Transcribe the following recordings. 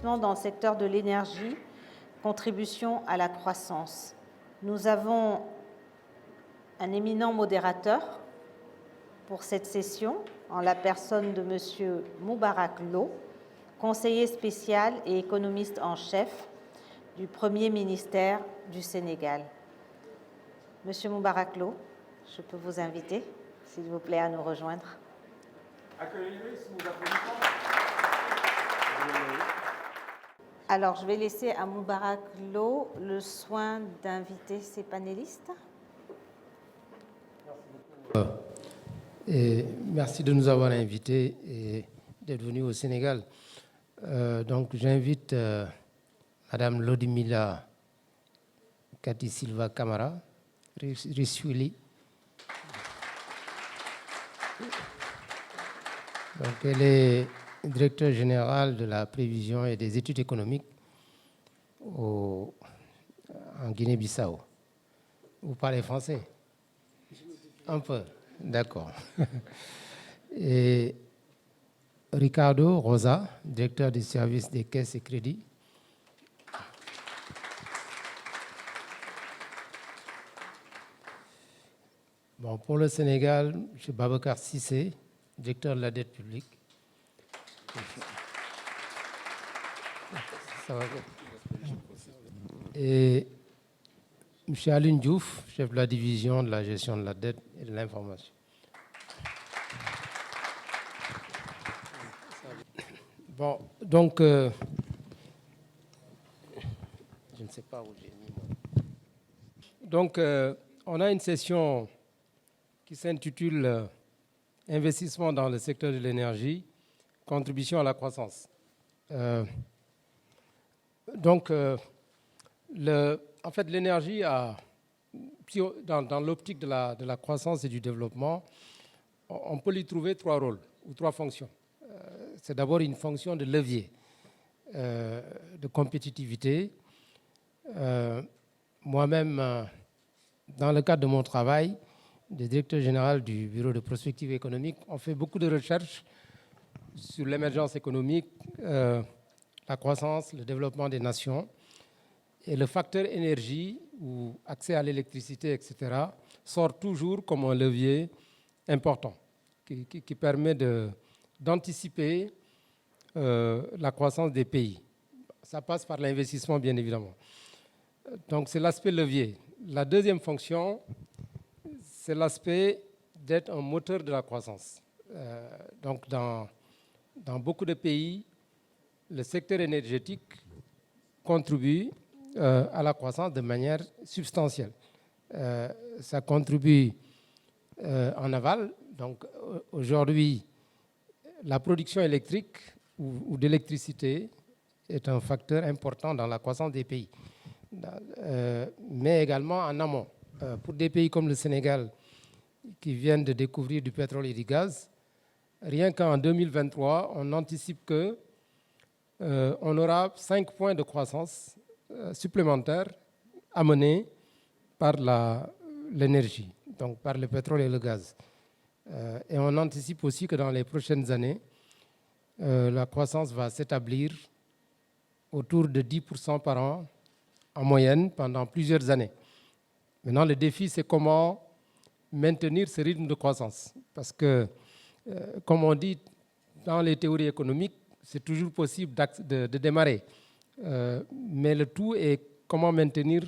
investissement dans le secteur de l'énergie, contribution à la croissance. Nous avons un éminent modérateur pour cette session, en la personne de M. Moubarak Lo, conseiller spécial et économiste en chef du Premier ministère du Sénégal. Monsieur Moubarak Lo, je peux vous inviter, s'il vous plaît, à nous rejoindre. Accueillez-les si vous applaudissez. Alors, je vais laisser à Moubarak Lo le soin d'inviter ses panélistes. Et merci de nous avoir invités et d'être venus au Sénégal. Donc, j'invite Madame Lodimila Kati Silva Camara, Rissuili. Donc, elle est directeur général de la prévision et des études économiques en Guinée-Bissau. Vous parlez français? Un peu, d'accord. Et Ricardo Rosa, directeur du service des caisses et crédits. Bon, pour le Sénégal, M. Babacar Cissé, directeur de la dette publique. Ça va bien. Et M. Aline Diouf, chef de la division de la gestion de la dette et de l'information. Bon, donc, je ne sais pas où j'ai mis. Donc, on a une session qui s'intitule Investissement dans le secteur de l'énergie, contribution à la croissance. Donc, en fait, l'énergie, dans l'optique de la croissance et du développement, on peut y trouver trois rôles ou trois fonctions. C'est d'abord une fonction de levier, de compétitivité. Moi-même, dans le cadre de mon travail, de directeur général du Bureau de prospective économique, on fait beaucoup de recherches sur l'émergence économique, la croissance, le développement des nations. Et le facteur énergie, ou accès à l'électricité, etc., sort toujours comme un levier important qui permet d'anticiper la croissance des pays. Ça passe par l'investissement, bien évidemment. Donc, c'est l'aspect levier. La deuxième fonction, c'est l'aspect d'être un moteur de la croissance. Donc, dans beaucoup de pays, le secteur énergétique contribue à la croissance de manière substantielle. Ça contribue en aval. Donc, aujourd'hui, la production électrique ou d'électricité est un facteur important dans la croissance des pays, mais également en amont. Pour des pays comme le Sénégal, qui viennent de découvrir du pétrole et du gaz, rien qu'en 2023, on anticipe qu'on aura 5 points de croissance supplémentaires amenés par l'énergie, donc par le pétrole et le gaz. Et on anticipe aussi que dans les prochaines années, la croissance va s'établir autour de 10% par an en moyenne pendant plusieurs années. Maintenant, le défi, c'est comment maintenir ce rythme de croissance. Parce que, comme on dit dans les théories économiques, c'est toujours possible de démarrer. Mais le tout est comment maintenir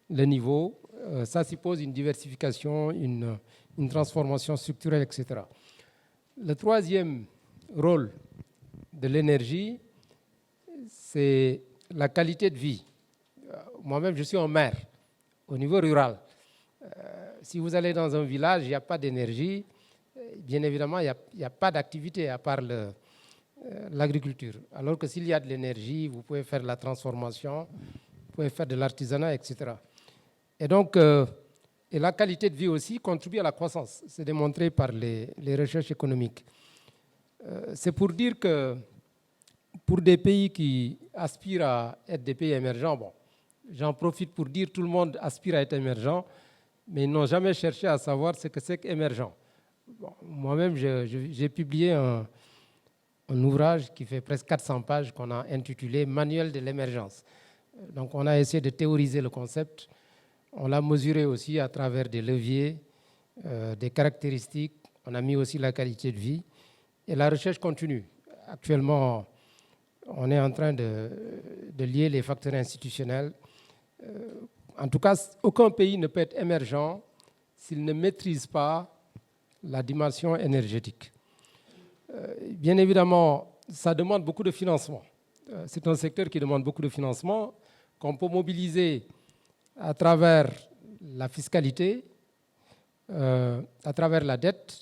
le niveau. Ça suppose une diversification, une transformation structurelle, etc. Le troisième rôle de l'énergie, c'est la qualité de vie. Moi-même, je suis un maire au niveau rural. Si vous allez dans un village, il n'y a pas d'énergie. Bien évidemment, il n'y a pas d'activité à part l'agriculture. Alors que s'il y a de l'énergie, vous pouvez faire de la transformation, vous pouvez faire de l'artisanat, etc. Et donc, et la qualité de vie aussi contribue à la croissance. C'est démontré par les recherches économiques. C'est pour dire que pour des pays qui aspirent à être des pays émergents, bon, j'en profite pour dire que tout le monde aspire à être émergent, mais ils n'ont jamais cherché à savoir ce que c'est qu'émergent. Bon, moi-même, j'ai publié un ouvrage qui fait presque 400 pages qu'on a intitulé « Manuel de l'émergence ». Donc, on a essayé de théoriser le concept. On l'a mesuré aussi à travers des leviers, des caractéristiques. On a mis aussi la qualité de vie. Et la recherche continue. Actuellement, on est en train de lier les facteurs institutionnels. En tout cas, aucun pays ne peut être émergent s'il ne maîtrise pas la dimension énergétique. Bien évidemment, ça demande beaucoup de financement. C'est un secteur qui demande beaucoup de financement, qu'on peut mobiliser à travers la fiscalité, à travers la dette,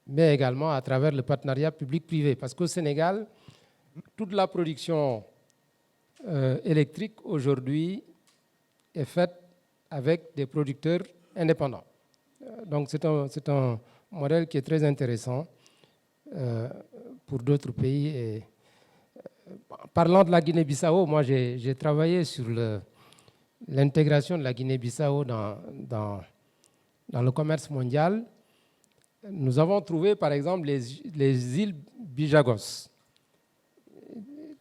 mais également à travers le partenariat public-privé. Parce qu'au Sénégal, toute la production électrique aujourd'hui est faite avec des producteurs indépendants. Donc c'est un modèle qui est très intéressant pour d'autres pays. Et, parlant de la Guinée-Bissau, moi j'ai travaillé sur l'intégration de la Guinée-Bissau dans le commerce mondial. Nous avons trouvé par exemple les îles Bijagos,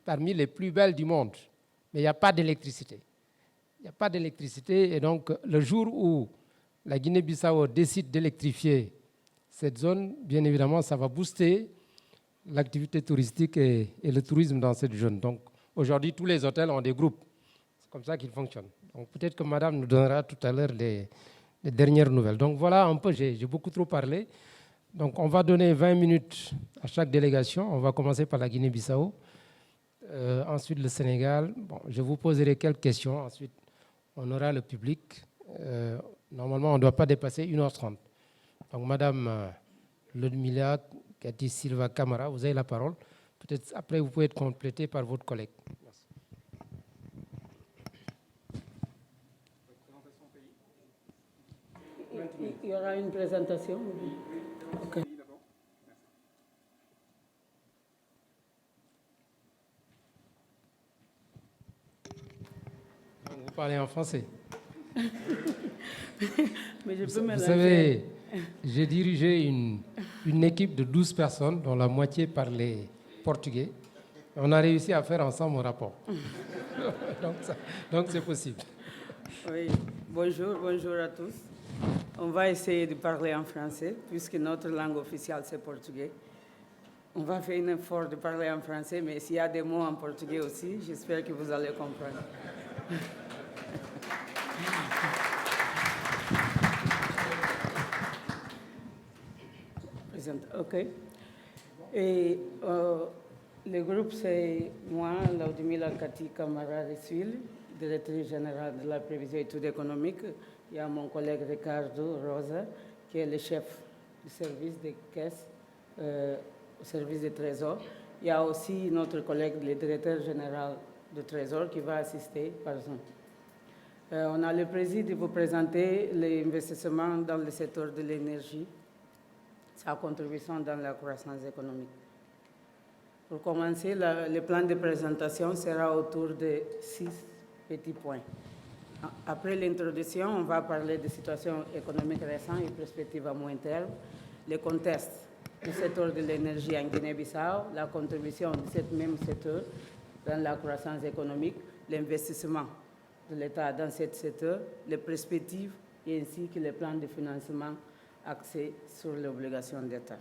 parmi les plus belles du monde, mais il n'y a pas d'électricité. Il n'y a pas d'électricité et donc le jour où la Guinée-Bissau décide d'électrifier cette zone, bien évidemment, ça va booster l'activité touristique et le tourisme dans cette zone. Donc aujourd'hui, tous les hôtels ont des groupes. C'est comme ça qu'ils fonctionnent. Donc peut-être que Madame nous donnera tout à l'heure les dernières nouvelles. Donc voilà un peu, j'ai beaucoup trop parlé. Donc on va donner 20 minutes à chaque délégation. On va commencer par la Guinée-Bissau. Ensuite le Sénégal. Bon, je vous poserai quelques questions. Ensuite, on aura le public. Normalement, on ne doit pas dépasser 1h30. Donc, Madame Ludmila Kati Silva Camara, vous avez la parole. Peut-être après, vous pouvez être complété par votre collègue. Merci. Il y aura une présentation. Okay. Vous parlez en français. Mais je peux vous savez, j'ai dirigé une équipe de 12 personnes, dont la moitié parlait portugais. On a réussi à faire ensemble un rapport. Donc c'est possible. Oui, bonjour à tous. On va essayer de parler en français, puisque notre langue officielle, c'est portugais. On va faire un effort de parler en français, mais s'il y a des mots en portugais aussi, j'espère que vous allez comprendre. OK. Et le groupe, c'est moi, Ludmila Kati Camara Ressuil, directrice générale de la prévision et études économiques. Il y a mon collègue Ricardo Rosa, qui est le chef du service des caisses, au service des trésors. Il y a aussi notre collègue, le directeur général du Trésor, qui va assister par Zoom. On a le plaisir de vous présenter l'investissement dans le secteur de l'énergie, sa contribution dans la croissance économique. Pour commencer, le plan de présentation sera autour de 6 petits points. Après l'introduction, on va parler de situation économique récente et perspectives à moyen terme, le contexte du secteur de l'énergie en Guinée-Bissau, la contribution de ce même secteur dans la croissance économique, l'investissement de l'État dans ce secteur, les perspectives et ainsi que les plans de financement axés sur l'obligation d'État.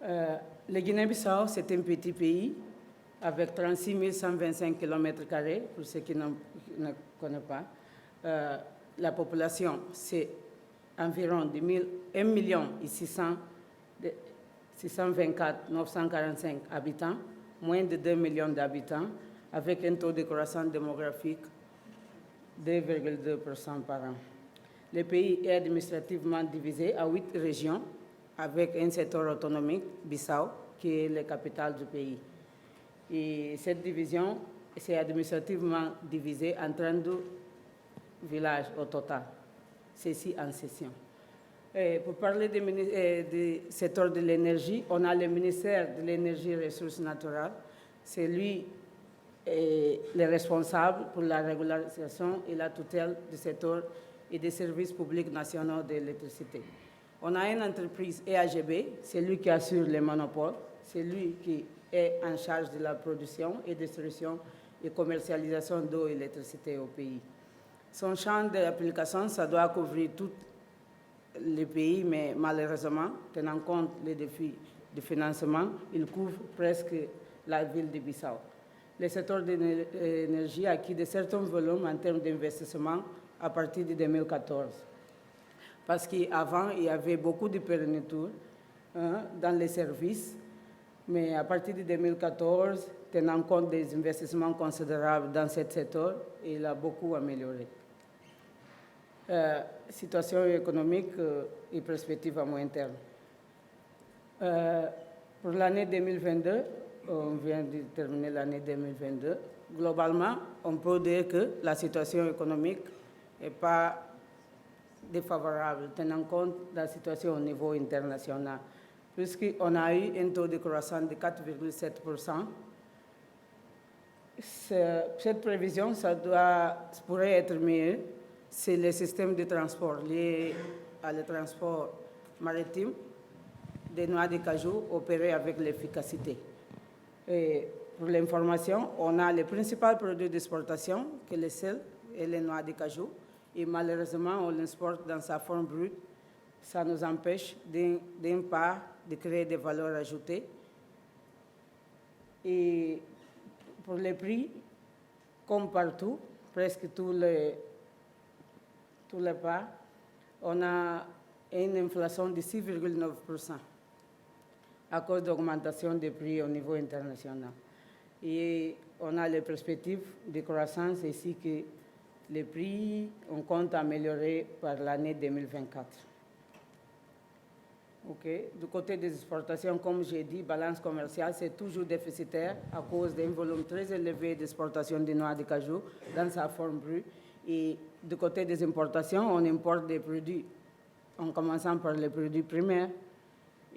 Le Guinée-Bissau, c'est un petit pays avec 36 125 km², pour ceux qui ne connaissent pas. La population, c'est environ 1 624 945 habitants, moins de 2 millions d'habitants, avec un taux de croissance démographique de 2,2% par an. Le pays est administrativement divisé à 8 régions, avec un secteur autonomique, Bissau, qui est la capitale du pays. Et cette division, c'est administrativement divisé en 32 villages au total, ceci en session. Et pour parler du secteur de l'énergie, on a le ministère de l'énergie et des ressources naturelles. C'est lui le responsable pour la régularisation et la tutelle du secteur et des services publics nationaux d'électricité. On a une entreprise EAGB, c'est lui qui assure les monopoles, c'est lui qui est en charge de la production et distribution et commercialisation d'eau et d'électricité au pays. Son champ d'application, ça doit couvrir tout le pays, mais malheureusement, tenant compte des défis de financement, il couvre presque la ville de Bissau. Le secteur de l'énergie a acquis de certains volumes en termes d'investissement à partir de 2014. Parce qu'avant, il y avait beaucoup de pérennité dans les services, mais à partir de 2014, tenant compte des investissements considérables dans ce secteur, il a beaucoup amélioré. Situation économique et perspective à moyen terme. Pour l'année 2022, on vient de terminer l'année 2022, globalement, on peut dire que la situation économique n'est pas défavorable, tenant compte de la situation au niveau international, puisqu'on a eu un taux de croissance de 4,7%. Cette prévision, ça pourrait être mieux si le système de transport lié à le transport maritime des noix de cajou opérait avec l'efficacité. Et pour l'information, on a les principaux produits d'exportation, que le sel et les noix de cajou, et malheureusement, on l'exporte dans sa forme brute. Ça nous empêche d'une part de créer des valeurs ajoutées. Et pour les prix, comme partout, presque tous les parts, on a une inflation de 6,9% à cause d'augmentation des prix au niveau international. Et on a les perspectives de croissance ainsi que les prix, on compte améliorer par l'année 2024. Okay. Du côté des exportations, comme j'ai dit, balance commerciale, c'est toujours déficitaire à cause d'un volume très élevé d'exportation de noix de cajou dans sa forme brute. Et du côté des importations, on importe des produits, en commençant par les produits primaires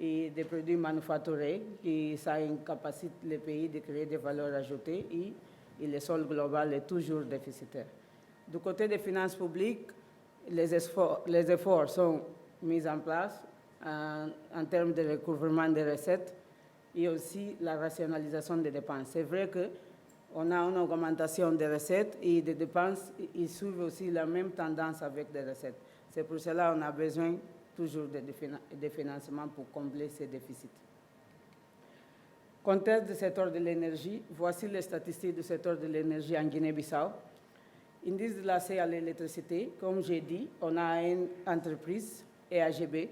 et des produits manufacturés, qui ça incapacite les pays de créer des valeurs ajoutées et le sol global est toujours déficitaire. Du côté des finances publiques, les efforts sont mis en place en termes de recouvrement des recettes et aussi la rationalisation des dépenses. C'est vrai qu'on a une augmentation des recettes et des dépenses, ils suivent aussi la même tendance avec des recettes. C'est pour cela qu'on a besoin toujours de financement pour combler ces déficits. Contexte du secteur de l'énergie, voici les statistiques du secteur de l'énergie en Guinée-Bissau. Indice de l'accès à l'électricité, comme j'ai dit, on a une entreprise, EAGB.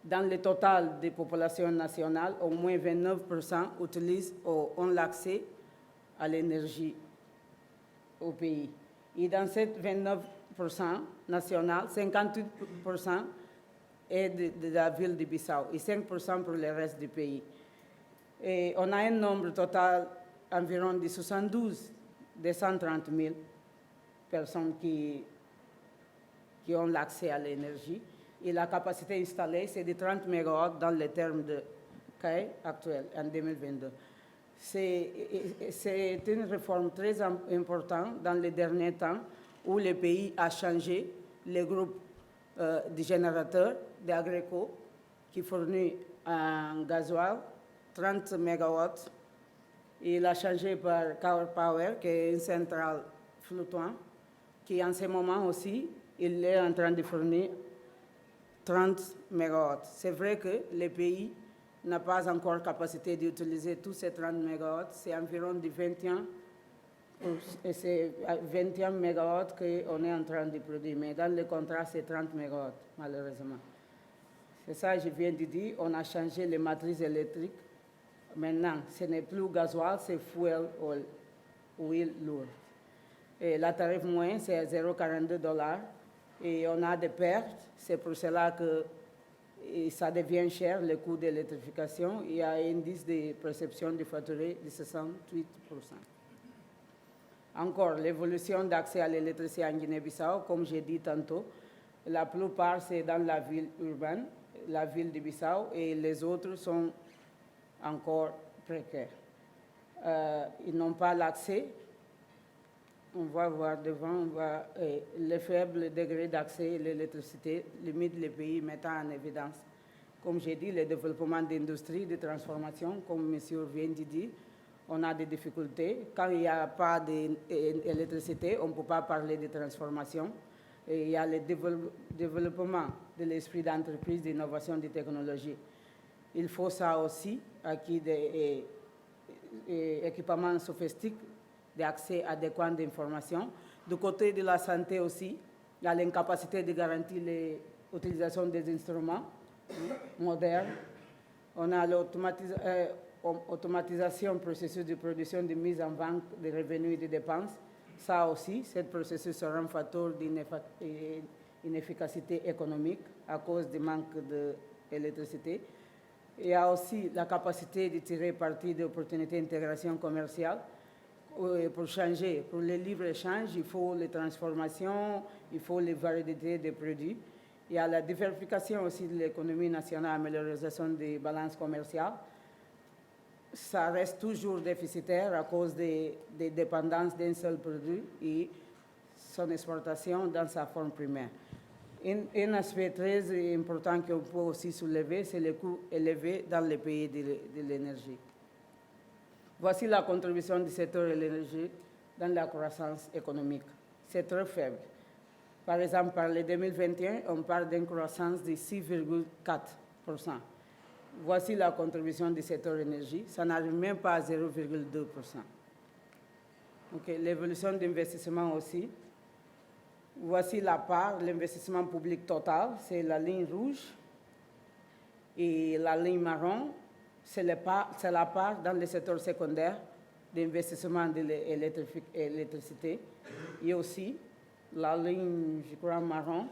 Dans le total des populations nationales, au moins 29% utilisent ou ont l'accès à l'énergie au pays. Et dans cette 29% national, 58% est de la ville de Bissau et 5% pour le reste du pays. Et on a un nombre total environ de 230 000 personnes qui ont l'accès à l'énergie. Et la capacité installée, c'est de 30 MW dans les termes de CAE actuel, en 2022. C'est une réforme très importante dans les derniers temps où le pays a changé le groupe de générateurs d'Agreco qui fournit un gasoil 30 MW. Il a changé par Power Power, qui est une centrale flottante, qui en ce moment aussi, il est en train de fournir 30 MW. C'est vrai que le pays n'a pas encore capacité d'utiliser tous ces 30 MW. C'est environ de 21 MW qu'on est en train de produire. Mais dans le contrat, c'est 30 MW, malheureusement. C'est ça que je viens de dire. On a changé les matrices électriques. Maintenant, ce n'est plus gasoil, c'est fuel oil, huile lourde. Et la tarif moyen, c'est 0,42 $. Et on a des pertes. C'est pour cela que ça devient cher, le coût de l'électrification. Il y a un indice de perception du facturé de 68%. Encore, l'évolution d'accès à l'électricité en Guinée-Bissau, comme j'ai dit tantôt, la plupart, c'est dans la ville urbaine, la ville de Bissau, et les autres sont encore précaires. Ils n'ont pas l'accès. On va voir devant, le faible degré d'accès à l'électricité limite les pays mettant en évidence Comme j'ai dit, le développement d'industries, de transformation, comme monsieur vient de dire, on a des difficultés. Quand il n'y a pas d'électricité, on ne peut pas parler de transformation. Et il y a le développement de l'esprit d'entreprise, d'innovation, de technologie. Il faut ça aussi, acquis des équipements sophistiques, d'accès adéquat d'informations. Du côté de la santé aussi, il y a l'incapacité de garantir l'utilisation des instruments modernes. On a l'automatisation, processus de production, de mise en vente des revenus et des dépenses. Ça aussi, ce processus sera un facteur d'inefficacité économique à cause du manque d'électricité. Il y a aussi la capacité de tirer parti des opportunités d'intégration commerciale. Pour changer, pour le libre-échange, il faut les transformations, il faut les variétés de produits. Il y a la diversification aussi de l'économie nationale, amélioration des balances commerciales. Ça reste toujours déficitaire à cause des dépendances d'un seul produit et son exportation dans sa forme primaire. Un aspect très important qu'on peut aussi soulever, c'est le coût élevé dans les pays de l'énergie. Voici la contribution du secteur de l'énergie dans la croissance économique. C'est très faible. Par exemple, par le 2021, on parle d'une croissance de 6,4%. Voici la contribution du secteur de l'énergie. Ça n'arrive même pas à 0,2%. Okay. L'évolution d'investissement aussi. Voici la part, l'investissement public total, c'est la ligne rouge. Et la ligne marron, c'est la part dans le secteur secondaire d'investissement de l'électricité. Et aussi, la ligne, je crois, marron,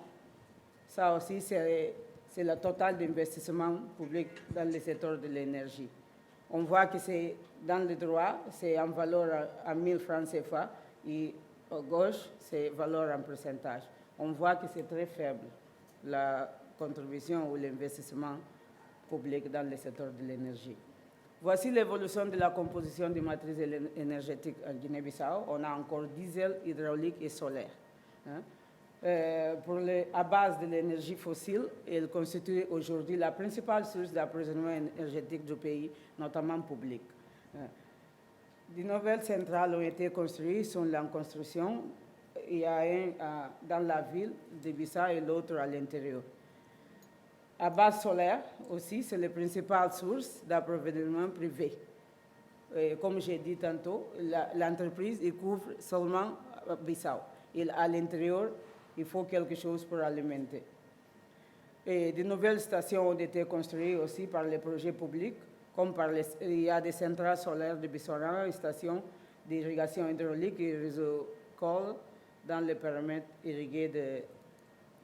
ça aussi, c'est le total d'investissement public dans le secteur de l'énergie. On voit que c'est dans le droit, c'est en valeur à 1000 francs CFA, et à gauche, c'est valeur en pourcentage. On voit que c'est très faible, la contribution ou l'investissement public dans le secteur de l'énergie. Voici l'évolution de la composition des matrices énergétiques en Guinée-Bissau. On a encore diesel, hydraulique et solaire. À base de l'énergie fossile, elle constitue aujourd'hui la principale source d'approvisionnement énergétique du pays, notamment public. De nouvelles centrales ont été construites, sont en construction. Il y a un dans la ville de Bissau et l'autre à l'intérieur. À base solaire aussi, c'est la principale source d'approvisionnement privé. Et comme j'ai dit tantôt, l'entreprise couvre seulement Bissau. Et à l'intérieur, il faut quelque chose pour alimenter. Et de nouvelles stations ont été construites aussi par les projets publics, comme il y a des centrales solaires de Bissoran, des stations d'irrigation hydraulique et réseaux col dans le périmètre irrigué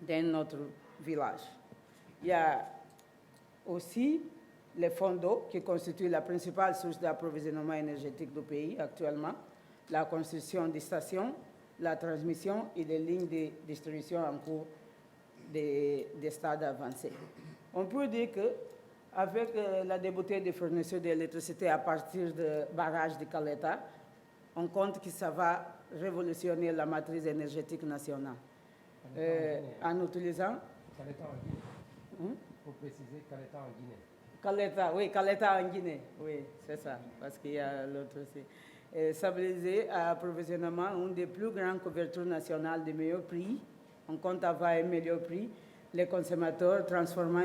d'un autre village. Il y a aussi les fonds d'eau qui constituent la principale source d'approvisionnement énergétique du pays actuellement, la construction des stations, la transmission et des lignes de distribution en cours des stades avancés. On peut dire qu'avec la débouchée des fournisseurs d'électricité à partir du barrage de Caleta, on compte que ça va révolutionner la matrice énergétique nationale. En utilisant... Caleta en Guinée. Pour préciser, Caleta en Guinée. Caleta en Guinée, oui, c'est ça, parce qu'il y a l'autre aussi. Stabiliser l'approvisionnement, une des plus grandes couvertures nationales de meilleurs prix. On compte avoir un meilleur prix. Les consommateurs transformant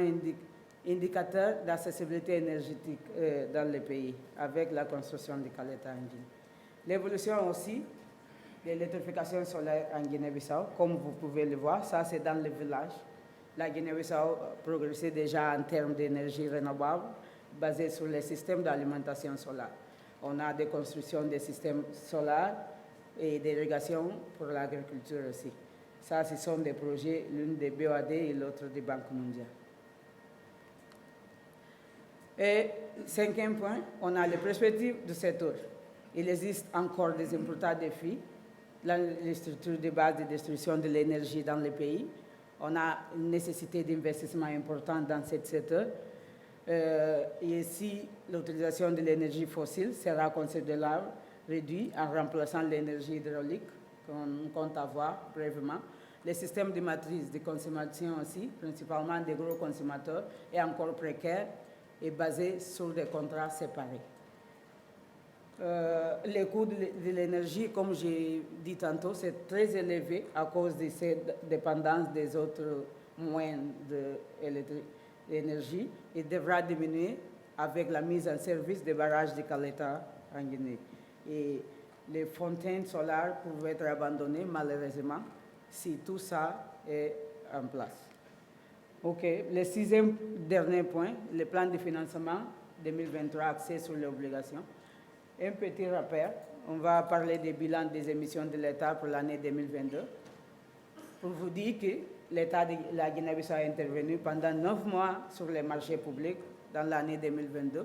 indicateurs d'accessibilité énergétique dans le pays avec la construction de Caleta en Guinée. L'évolution aussi de l'électrification solaire en Guinée-Bissau, comme vous pouvez le voir, ça c'est dans le village. La Guinée-Bissau a progressé déjà en termes d'énergie renouvelable basée sur les systèmes d'alimentation solaire. On a des constructions de systèmes solaires et d'irrigation pour l'agriculture aussi. Ça, ce sont des projets, l'une des BOAD et l'autre des Banques mondiales. Et cinquième point, on a les perspectives du secteur. Il existe encore des importants défis, les structures de base de distribution de l'énergie dans le pays. On a une nécessité d'investissement important dans ce secteur. Et ici, l'utilisation de l'énergie fossile sera considérablement réduite en remplaçant l'énergie hydraulique qu'on compte avoir brièvement. Le système de matrice de consommation aussi, principalement des gros consommateurs, est encore précaire et basé sur des contrats séparés. Les coûts de l'énergie, comme j'ai dit tantôt, c'est très élevé à cause de cette dépendance des autres moyens d'énergie et devra diminuer avec la mise en service des barrages de Caleta en Guinée. Et les fontaines solaires peuvent être abandonnées malheureusement si tout ça est en place. OK. Le sixième dernier point, le plan de financement 2023 axé sur les obligations. Un petit rappel, on va parler des bilans des émissions de l'État pour l'année 2022. Pour vous dire que l'État de la Guinée-Bissau est intervenu pendant 9 mois sur les marchés publics dans l'année 2022.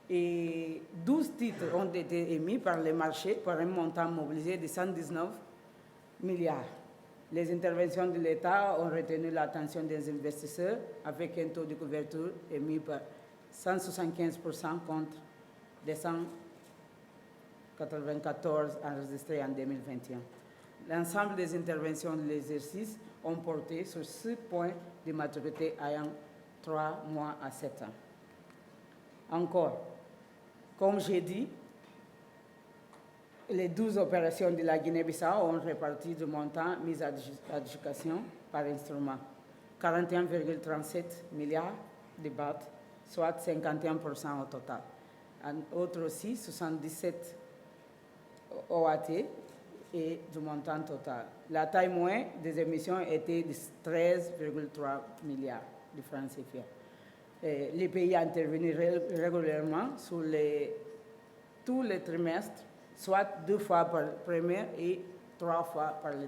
Et 12 titres ont été émis par les marchés pour un montant mobilisé de 119 milliards. Les interventions de l'État ont retenu l'attention des investisseurs avec un taux de couverture émis par 175% contre 294 enregistrés en 2021. L'ensemble des interventions de l'exercice ont porté sur 6 points de maturité ayant 3 mois à 7 ans. Encore, comme j'ai dit, les 12 opérations de la Guinée-Bissau ont réparti du montant mis à adjudication par instrument, 41,37 milliards de bahts, soit 51% au total. En autre aussi, 77 OAT et du montant total. La taille moyenne des émissions était de 13,3 milliards de francs CFA. Les pays intervenus régulièrement sur tous les trimestres, soit 2 fois par premier et 3 fois par le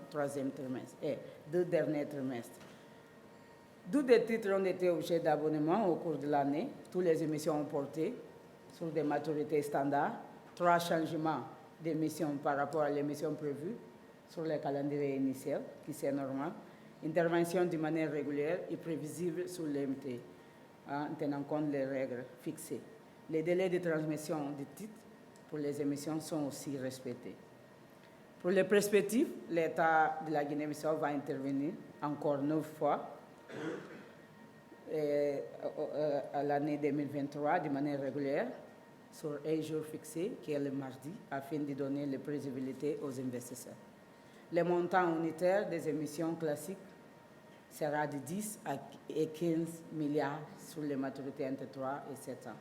troisième trimestre, et 2 derniers trimestres. 12 des titres ont été objets d'abonnement au cours de l'année. Toutes les émissions ont porté sur des maturités standards. 3 changements d'émissions par rapport à l'émission prévue sur le calendrier initial, qui c'est normal. Intervention de manière régulière et prévisible sur l'MT, en tenant compte des règles fixées. Les délais de transmission des titres pour les émissions sont aussi respectés. Pour les perspectives, l'État de la Guinée-Bissau va intervenir encore 9 fois à l'année 2023 de manière régulière sur un jour fixé, qui est le mardi, afin de donner la prévisibilité aux investisseurs. Le montant unitaire des émissions classiques sera de 10 et 15 milliards sur les maturités entre 3 et 7 ans.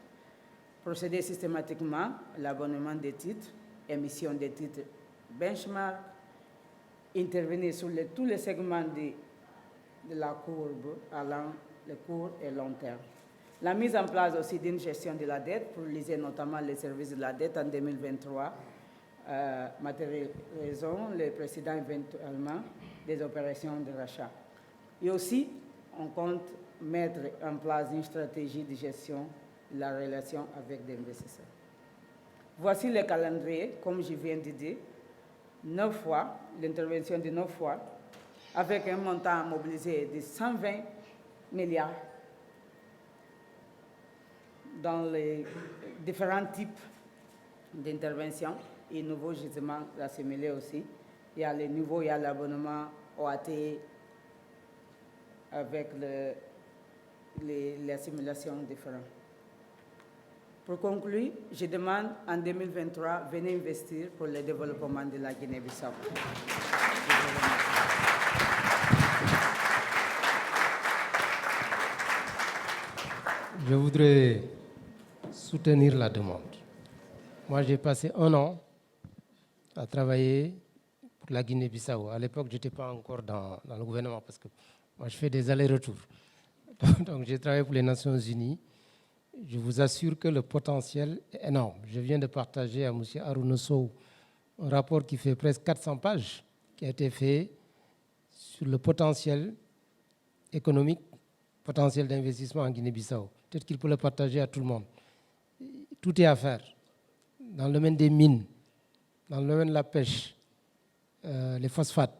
Procéder systématiquement à l'abonnement des titres, émission des titres benchmark, intervenir sur tous les segments de la courbe allant le court et long terme. La mise en place aussi d'une gestion de la dette pour liser notamment les services de la dette en 2023, matérialisant les précédents éventuellement des opérations de rachat. Et aussi, on compte mettre en place une stratégie de gestion de la relation avec les investisseurs. Voici le calendrier, comme je viens de dire, 9 fois, l'intervention de 9 fois, avec un montant mobilisé de 120 milliards dans les différents types d'interventions et nouveaux gisements assimilés aussi. Il y a les nouveaux, il y a l'abonnement OAT avec les assimilations différentes. Pour conclure, je demande en 2023, venez investir pour le développement de la Guinée-Bissau. Je voudrais soutenir la demande. Moi, j'ai passé 1 an à travailler pour la Guinée-Bissau. À l'époque, je n'étais pas encore dans le gouvernement parce que moi, je fais des allers-retours. Donc, j'ai travaillé pour les Nations Unies. Je vous assure que le potentiel est énorme. Je viens de partager à M. Harouna Sow un rapport qui fait presque 400 pages, qui a été fait sur le potentiel économique, potentiel d'investissement en Guinée-Bissau. Peut-être qu'il peut le partager à tout le monde. Tout est à faire. Dans le domaine des mines, dans le domaine de la pêche, les phosphates,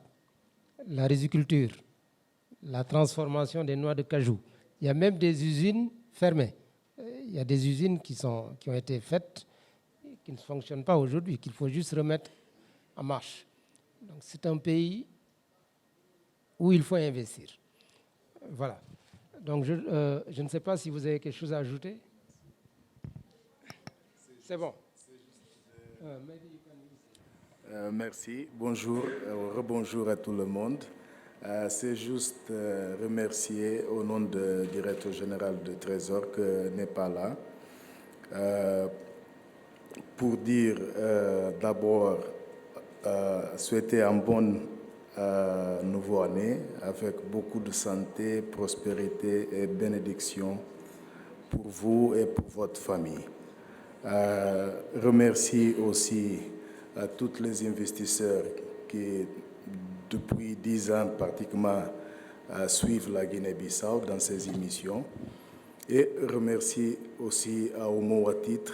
la riziculture, la transformation des noix de cajou. Il y a même des usines fermées. Il y a des usines qui ont été faites, qui ne fonctionnent pas aujourd'hui, qu'il faut juste remettre en marche. Donc c'est un pays où il faut investir. Voilà. Donc, je ne sais pas si vous avez quelque chose à ajouter. C'est bon. Merci. Bonjour, rebonjour à tout le monde. C'est juste remercier au nom du directeur général du Trésor qui n'est pas là. Pour dire d'abord souhaiter une bonne nouvelle année avec beaucoup de santé, prospérité et bénédiction pour vous et pour votre famille. Remercie aussi à tous les investisseurs qui, depuis 10 ans pratiquement, suivent la Guinée-Bissau dans ses émissions. Et remercie aussi à Omo à titre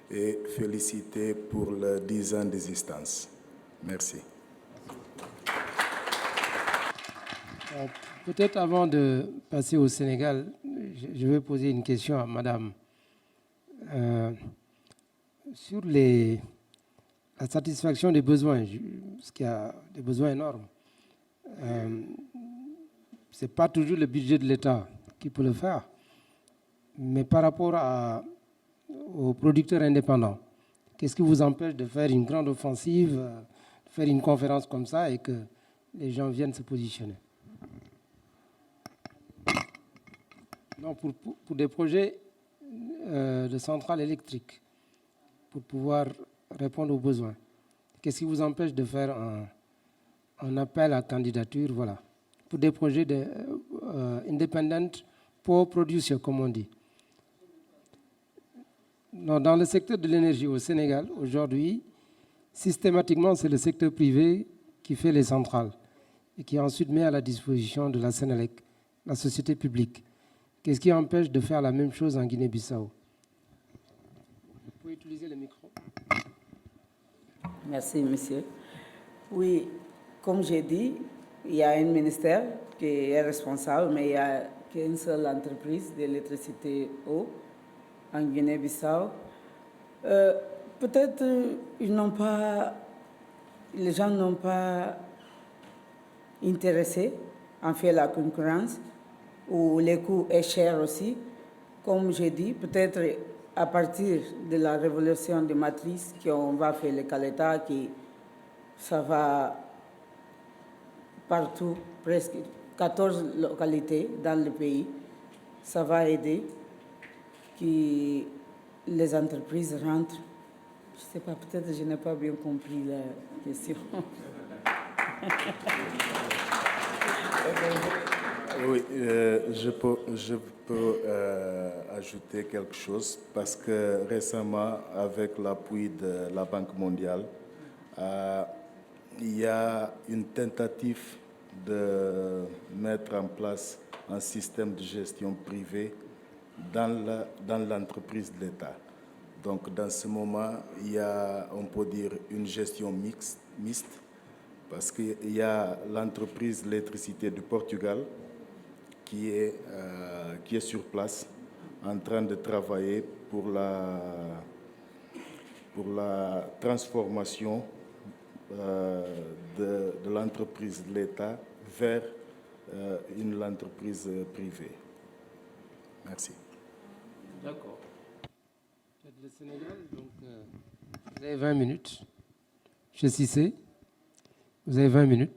et féliciter pour les 10 ans d'existence. Merci. Peut-être avant de passer au Sénégal, je vais poser une question à Madame. Sur la satisfaction des besoins, parce qu'il y a des besoins énormes, ce n'est pas toujours le budget de l'État qui peut le faire, mais par rapport aux producteurs indépendants, qu'est-ce qui vous empêche de faire une grande offensive, de faire une conférence comme ça et que les gens viennent se positionner? Non, pour des projets de centrales électriques, pour pouvoir répondre aux besoins. Qu'est-ce qui vous empêche de faire un appel à candidature, voilà, pour des projets de independent power producer, comme on dit? Non, dans le secteur de l'énergie au Sénégal, aujourd'hui, systématiquement, c'est le secteur privé qui fait les centrales et qui ensuite met à la disposition de la Sénélec, la société publique. Qu'est-ce qui empêche de faire la même chose en Guinée-Bissau? Vous pouvez utiliser le micro. Merci, monsieur. Oui, comme j'ai dit, il y a un ministère qui est responsable, mais il n'y a qu'une seule entreprise d'électricité eau en Guinée-Bissau. Peut-être les gens n'ont pas intéressé en faire la concurrence, où les coûts est cher aussi. Comme j'ai dit, peut-être à partir de la révolution des matrices qu'on va faire le Caleta, qui ça va partout, presque 14 localités dans le pays, ça va aider que les entreprises rentrent. Je ne sais pas, peut-être que je n'ai pas bien compris la question. Oui, je peux ajouter quelque chose parce que récemment, avec l'appui de la Banque mondiale, il y a une tentative de mettre en place un système de gestion privée dans l'entreprise de l'État. Donc, dans ce moment, il y a, on peut dire, une gestion mixte parce qu'il y a l'entreprise d'électricité du Portugal qui est sur place en train de travailler pour la transformation de l'entreprise de l'État vers une entreprise privée. Merci. D'accord. Le Sénégal, donc, vous avez 20 minutes. Chez Cissé, vous avez 20 minutes.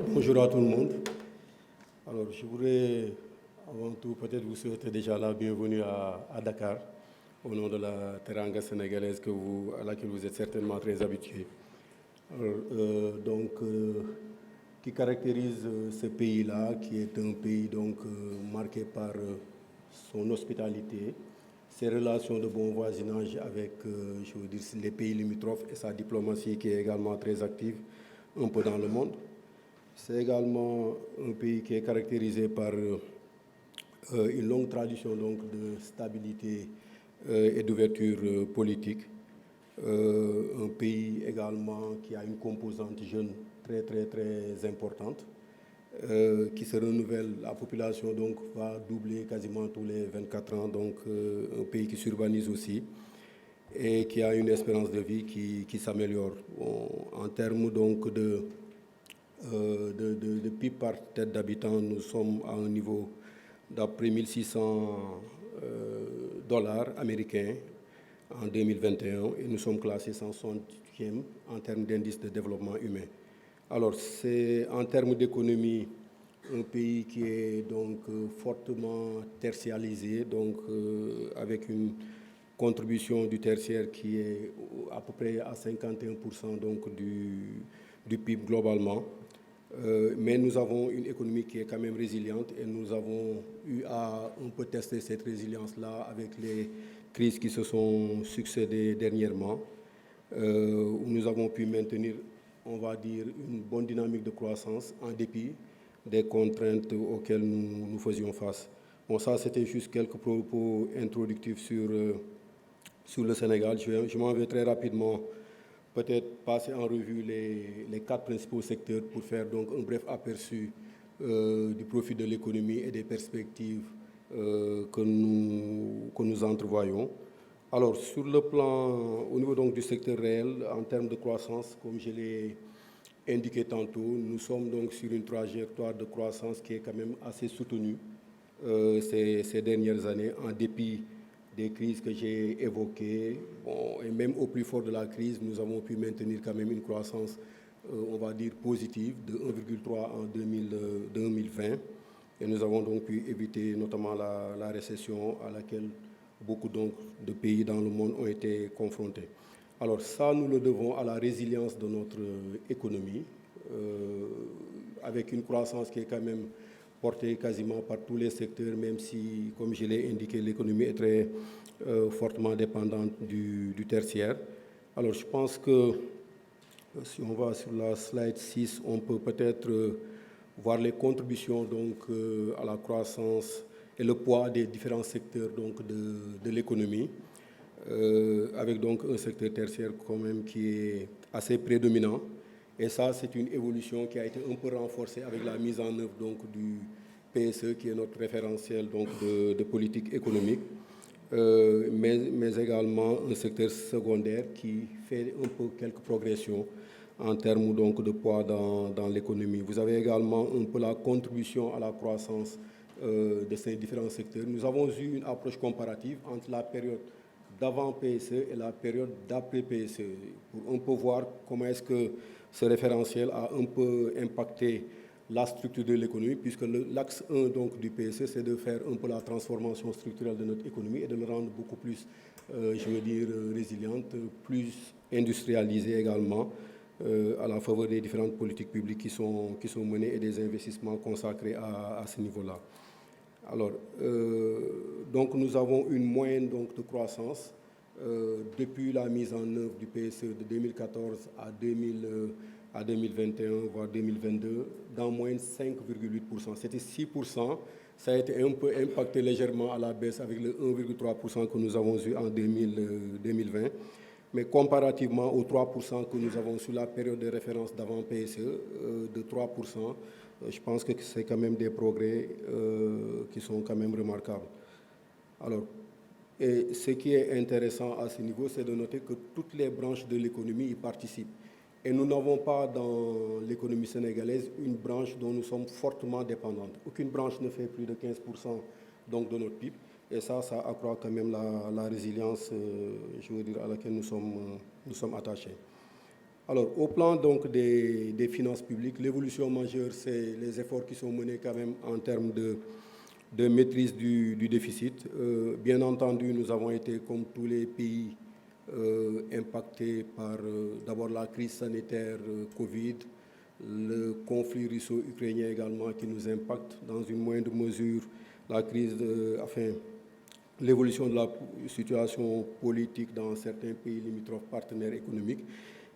Bonjour à tout le monde. Alors, je voudrais avant tout peut-être vous souhaiter déjà la bienvenue à Dakar, au nom de la teranga sénégalaise à laquelle vous êtes certainement très habitués. Qui caractérise ce pays-là, qui est un pays marqué par son hospitalité, ses relations de bon voisinage avec les pays limitrophes et sa diplomatie qui est également très active un peu dans le monde. C'est également un pays qui est caractérisé par une longue tradition de stabilité et d'ouverture politique. Un pays également qui a une composante jeune très très très importante, qui se renouvelle. La population va doubler quasiment tous les 24 ans, donc un pays qui s'urbanise aussi. et qui a une espérance de vie qui s'améliore. En termes donc de PIB par tête d'habitant, nous sommes à un niveau d'après 1600 dollars américains en 2021 et nous sommes classés 160e en termes d'indice de développement humain. Alors, c'est en termes d'économie un pays qui est donc fortement tertiarisé, donc avec une contribution du tertiaire qui est à peu près à 51% donc du PIB globalement. Mais nous avons une économie qui est quand même résiliente et nous avons eu à un peu tester cette résilience-là avec les crises qui se sont succédées dernièrement, où nous avons pu maintenir, on va dire, une bonne dynamique de croissance en dépit des contraintes auxquelles nous faisions face. Bon, ça, c'était juste quelques propos introductifs sur le Sénégal. Je m'en vais très rapidement peut-être passer en revue les 4 principaux secteurs pour faire donc un bref aperçu du profil de l'économie et des perspectives que nous entrevoyons. Alors, sur le plan, au niveau donc du secteur réel, en termes de croissance, comme je l'ai indiqué tantôt, nous sommes donc sur une trajectoire de croissance qui est quand même assez soutenue ces dernières années, en dépit des crises que j'ai évoquées. Bon, et même au plus fort de la crise, nous avons pu maintenir quand même une croissance, on va dire, positive de 1,3 en 2020. Et nous avons donc pu éviter notamment la récession à laquelle beaucoup donc de pays dans le monde ont été confrontés. Alors ça, nous le devons à la résilience de notre économie, avec une croissance qui est quand même portée quasiment par tous les secteurs, même si, comme je l'ai indiqué, l'économie est très fortement dépendante du tertiaire. Alors je pense que si on va sur la slide 6, on peut peut-être voir les contributions donc, à la croissance et le poids des différents secteurs donc, de l'économie, avec donc un secteur tertiaire quand même qui est assez prédominant. Et ça, c'est une évolution qui a été un peu renforcée avec la mise en œuvre donc, du PSE, qui est notre référentiel donc, de politique économique, mais également un secteur secondaire qui fait un peu quelques progressions en termes donc, de poids dans l'économie. Vous avez également un peu la contribution à la croissance de ces différents secteurs. Nous avons eu une approche comparative entre la période d'avant PSE et la période d'après PSE, pour un peu voir comment est-ce que ce référentiel a un peu impacté la structure de l'économie, puisque l'axe 1 donc, du PSE, c'est de faire un peu la transformation structurelle de notre économie et de le rendre beaucoup plus, je veux dire, résiliente, plus industrialisée également, à la faveur des différentes politiques publiques qui sont menées et des investissements consacrés à ce niveau-là. Alors, donc nous avons une moyenne donc, de croissance depuis la mise en œuvre du PSE de 2014 à 2021, voire 2022, d'en moyenne 5,8%. C'était 6%. Ça a été un peu impacté légèrement à la baisse avec le 1,3% que nous avons eu en 2020. Mais comparativement aux 3% que nous avons sur la période de référence d'avant PSE, de 3%, je pense que c'est quand même des progrès qui sont quand même remarquables. Alors, et ce qui est intéressant à ce niveau, c'est de noter que toutes les branches de l'économie y participent. Et nous n'avons pas dans l'économie sénégalaise une branche dont nous sommes fortement dépendants. Aucune branche ne fait plus de 15% donc, de notre PIB. Et ça accroît quand même la résilience, je veux dire, à laquelle nous sommes attachés. Alors, au plan donc des finances publiques, l'évolution majeure, c'est les efforts qui sont menés quand même en termes de maîtrise du déficit. Bien entendu, nous avons été, comme tous les pays, impactés par d'abord la crise sanitaire Covid, le conflit russo-ukrainien également qui nous impacte dans une moindre mesure, la crise l'évolution de la situation politique dans certains pays limitrophes partenaires économiques.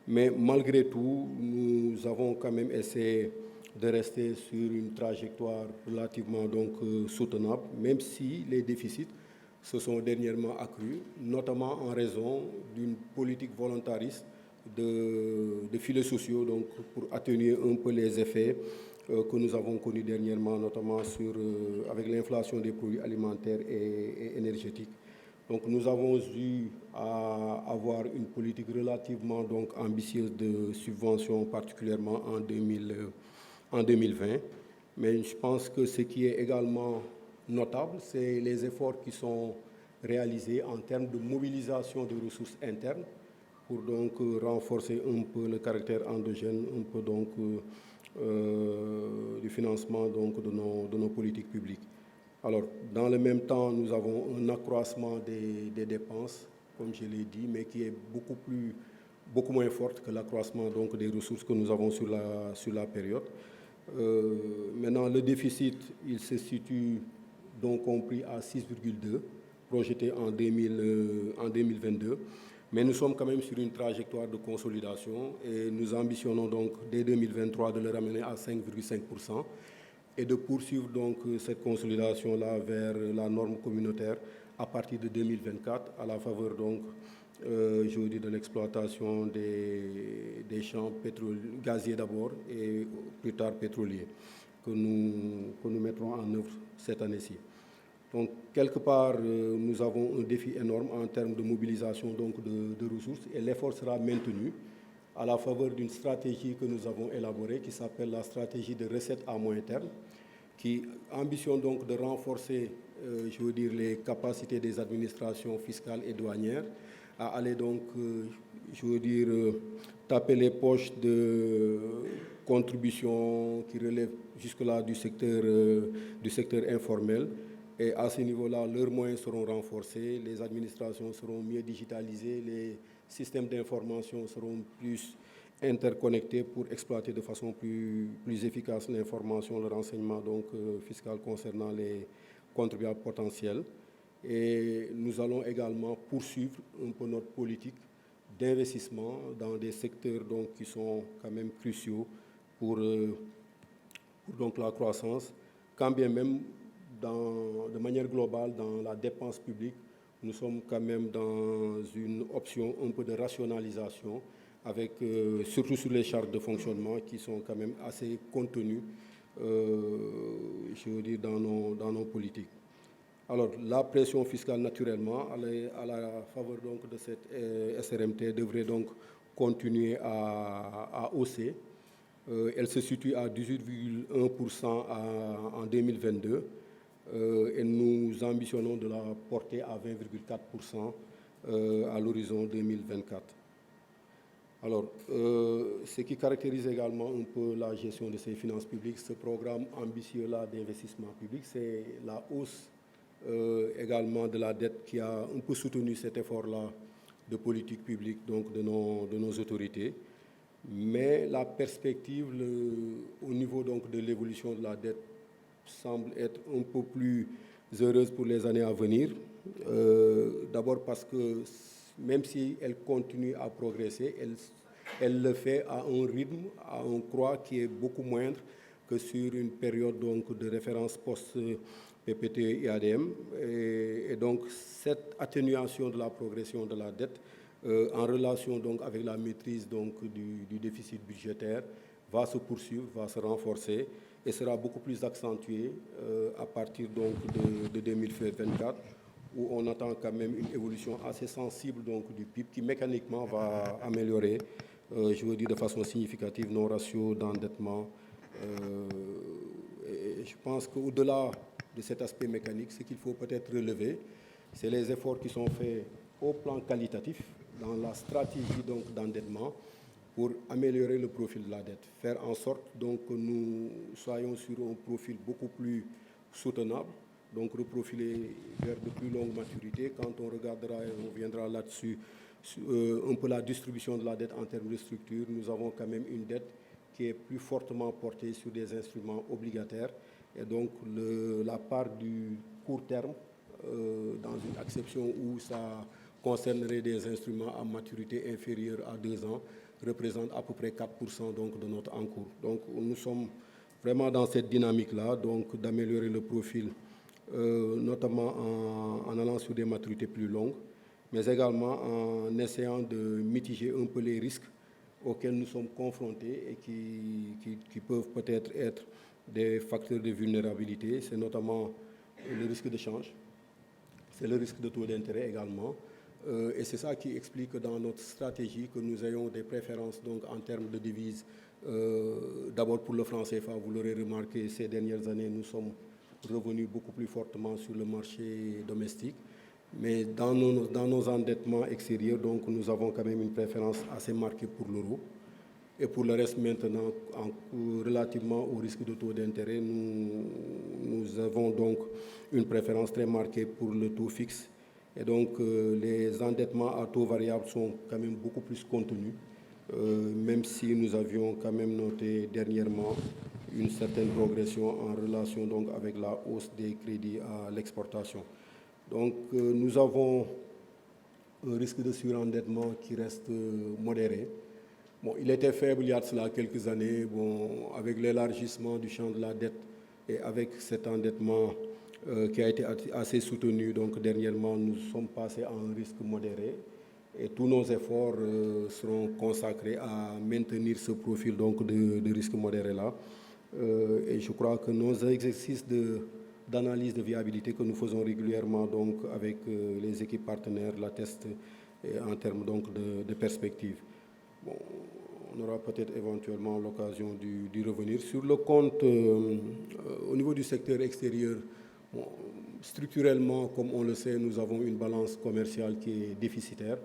Mais malgré tout, nous avons quand même essayé de rester sur une trajectoire relativement donc, soutenable, même si les déficits se sont dernièrement accrus, notamment en raison d'une politique volontariste de filets sociaux donc, pour atténuer un peu les effets que nous avons connus dernièrement, notamment avec l'inflation des produits alimentaires et énergétiques. Donc nous avons eu à avoir une politique relativement donc, ambitieuse de subvention, particulièrement en 2020. Mais je pense que ce qui est également notable, c'est les efforts qui sont réalisés en termes de mobilisation de ressources internes pour donc renforcer un peu le caractère endogène, un peu donc du financement donc, de nos politiques publiques. Alors, dans le même temps, nous avons un accroissement des dépenses, comme je l'ai dit, mais qui est beaucoup moins fort que l'accroissement donc, des ressources que nous avons sur la période. Maintenant, le déficit, il se situe donc compris à 6,2, projeté en 2022. Mais nous sommes quand même sur une trajectoire de consolidation et nous ambitionnons donc dès 2023 de le ramener à 5,5% et de poursuivre donc cette consolidation-là vers la norme communautaire à partir de 2024 à la faveur donc je veux dire de l'exploitation des champs gaziers d'abord et plus tard pétroliers que nous mettrons en œuvre cette année-ci. Donc, quelque part, nous avons un défi énorme en termes de mobilisation donc, de ressources et l'effort sera maintenu à la faveur d'une stratégie que nous avons élaborée qui s'appelle la stratégie de recettes à moyen terme, qui ambitionne donc de renforcer, je veux dire, les capacités des administrations fiscales et douanières à aller donc, je veux dire, taper les poches de contributions qui relèvent jusque-là du secteur informel. Et à ce niveau-là, leurs moyens seront renforcés, les administrations seront mieux digitalisées, les systèmes d'information seront plus interconnectés pour exploiter de façon plus efficace l'information, le renseignement donc, fiscal concernant les contribuables potentiels. Et nous allons également poursuivre un peu notre politique d'investissement dans des secteurs donc, qui sont quand même cruciaux pour donc, la croissance, quand bien même de manière globale, dans la dépense publique, nous sommes quand même dans une option un peu de rationalisation, avec, surtout sur les charges de fonctionnement qui sont quand même assez contenues, je veux dire, dans nos politiques. Alors, la pression fiscale, naturellement, à la faveur donc, de cette SRMT, devrait donc continuer à hausser. Elle se situe à 18,1% en 2022. Et nous ambitionnons de la porter à 20,4% à l'horizon 2024. Alors, ce qui caractérise également un peu la gestion de ces finances publiques, ce programme ambitieux-là d'investissement public, c'est la hausse également de la dette qui a un peu soutenu cet effort-là de politique publique donc de nos autorités. Mais la perspective au niveau donc, de l'évolution de la dette semble être un peu plus heureuse pour les années à venir. D'abord parce que même si elle continue à progresser, elle le fait à un rythme, à un croît qui est beaucoup moindre que sur une période donc, de référence post-PPT et ADM. Et donc cette atténuation de la progression de la dette en relation donc, avec la maîtrise donc, du déficit budgétaire va se poursuivre, va se renforcer et sera beaucoup plus accentué à partir donc, de 2024, où on attend quand même une évolution assez sensible donc, du PIB qui mécaniquement va améliorer, je veux dire de façon significative, nos ratios d'endettement. Et je pense qu'au-delà de cet aspect mécanique, ce qu'il faut peut-être relever, c'est les efforts qui sont faits au plan qualitatif, dans la stratégie donc, d'endettement, pour améliorer le profil de la dette, faire en sorte donc, que nous soyons sur un profil beaucoup plus soutenable, donc reprofiler vers de plus longues maturités. Quand on regardera et on reviendra là-dessus, un peu la distribution de la dette en termes de structure, nous avons quand même une dette qui est plus fortement portée sur des instruments obligataires. Et donc la part du court terme, dans une acception où ça concernerait des instruments à maturité inférieure à 2 ans, représente à peu près 4% donc, de notre encours. Donc nous sommes vraiment dans cette dynamique-là, donc d'améliorer le profil, notamment en allant sur des maturités plus longues, mais également en essayant de mitiger un peu les risques auxquels nous sommes confrontés et qui peuvent peut-être être des facteurs de vulnérabilité. C'est notamment le risque de change, c'est le risque de taux d'intérêt également. Et c'est ça qui explique dans notre stratégie que nous ayons des préférences donc, en termes de devises. D'abord pour le franc CFA, vous l'aurez remarqué, ces dernières années, nous sommes revenus beaucoup plus fortement sur le marché domestique. Mais dans nos endettements extérieurs, donc, nous avons quand même une préférence assez marquée pour l'euro. Et pour le reste, maintenant, relativement au risque de taux d'intérêt, nous avons donc une préférence très marquée pour le taux fixe. Et donc, les endettements à taux variable sont quand même beaucoup plus contenus, même si nous avions quand même noté dernièrement une certaine progression en relation donc, avec la hausse des crédits à l'exportation. Donc, nous avons un risque de surendettement qui reste modéré. Bon, il était faible il y a de cela quelques années. Bon, avec l'élargissement du champ de la dette et avec cet endettement qui a été assez soutenu, donc dernièrement, nous sommes passés à un risque modéré. Et tous nos efforts seront consacrés à maintenir ce profil donc, de risque modéré-là. Et je crois que nos exercices d'analyse de viabilité que nous faisons régulièrement donc, avec les équipes partenaires l'attestent en termes donc, de perspectives. Bon, on aura peut-être éventuellement l'occasion d'y revenir. Sur le compte, au niveau du secteur extérieur, bon, structurellement, comme on le sait, nous avons une balance commerciale qui est déficitaire.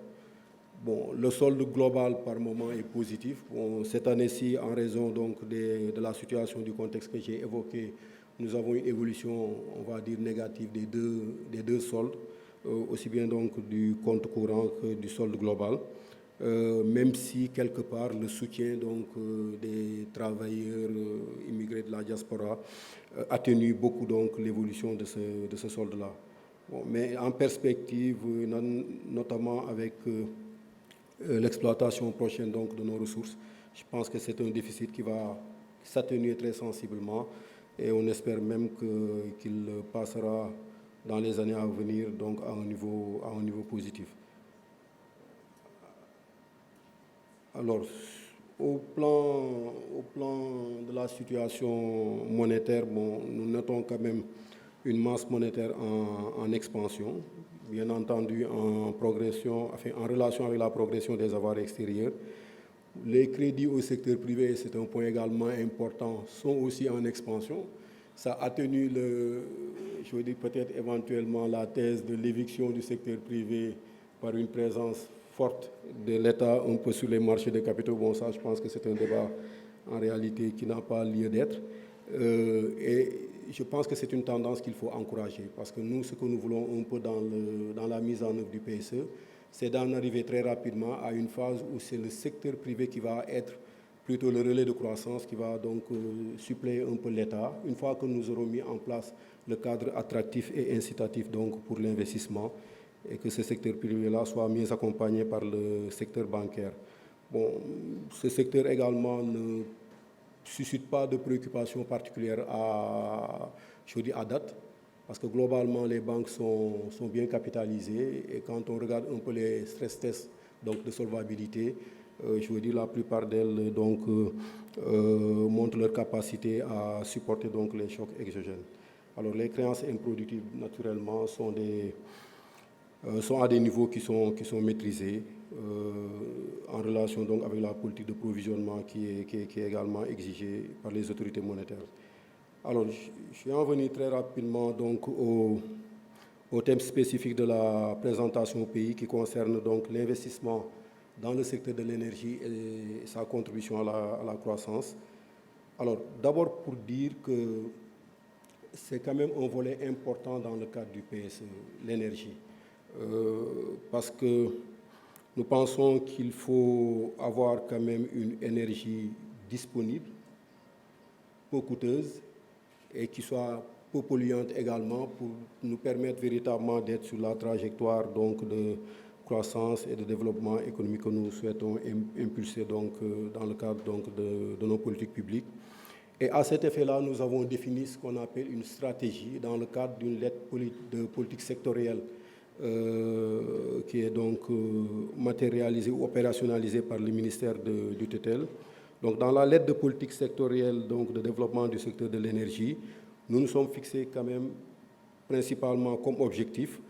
Bon, le solde global par moment est positif. Bon, cette année-ci, en raison donc de la situation du contexte que j'ai évoqué, nous avons une évolution, on va dire, négative des deux soldes, aussi bien donc du compte courant que du solde global. Même si quelque part le soutien donc, des travailleurs immigrés de la diaspora atténue beaucoup donc, l'évolution de ce solde-là. Bon, mais en perspective, notamment avec l'exploitation prochaine donc, de nos ressources, je pense que c'est un déficit qui va s'atténuer très sensiblement et on espère même qu'il passera dans les années à venir donc, à un niveau positif. Alors, au plan de la situation monétaire, bon, nous notons quand même une masse monétaire en expansion, bien entendu en progression, enfin, en relation avec la progression des avoirs extérieurs. Les crédits au secteur privé, c'est un point également important, sont aussi en expansion. Ça atténue, je veux dire peut-être éventuellement la thèse de l'éviction du secteur privé par une présence forte de l'État un peu sur les marchés de capitaux. Bon, ça, je pense que c'est un débat en réalité qui n'a pas lieu d'être. Et je pense que c'est une tendance qu'il faut encourager parce que nous, ce que nous voulons un peu dans la mise en œuvre du PSE, c'est d'en arriver très rapidement à une phase où c'est le secteur privé qui va être plutôt le relais de croissance, qui va donc suppléer un peu l'État, une fois que nous aurons mis en place le cadre attractif et incitatif donc, pour l'investissement et que ce secteur privé-là soit mieux accompagné par le secteur bancaire. Bon, ce secteur également ne suscite pas de préoccupations particulières à date, parce que globalement, les banques sont bien capitalisées et quand on regarde un peu les stress tests donc, de solvabilité, je veux dire la plupart d'elles donc, montrent leur capacité à supporter donc, les chocs exogènes. Alors les créances improductives, naturellement, sont à des niveaux qui sont maîtrisés en relation donc, avec la politique de provisionnement qui est également exigée par les autorités monétaires. Alors, je vais en venir très rapidement donc, au thème spécifique de la présentation au pays qui concerne donc l'investissement dans le secteur de l'énergie et sa contribution à la croissance. Alors, d'abord pour dire que c'est quand même un volet important dans le cadre du PSE, l'énergie. Parce que nous pensons qu'il faut avoir quand même une énergie disponible, peu coûteuse et qui soit peu polluante également pour nous permettre véritablement d'être sur la trajectoire donc, de croissance et de développement économique que nous souhaitons impulser donc, dans le cadre donc, de nos politiques publiques. Et à cet effet-là, nous avons défini ce qu'on appelle une stratégie dans le cadre d'une lettre de politique sectorielle qui est donc matérialisée ou opérationnalisée par le ministère du tutelle. Donc dans la lettre de politique sectorielle donc, de développement du secteur de l'énergie, nous nous sommes fixés quand même principalement comme objectif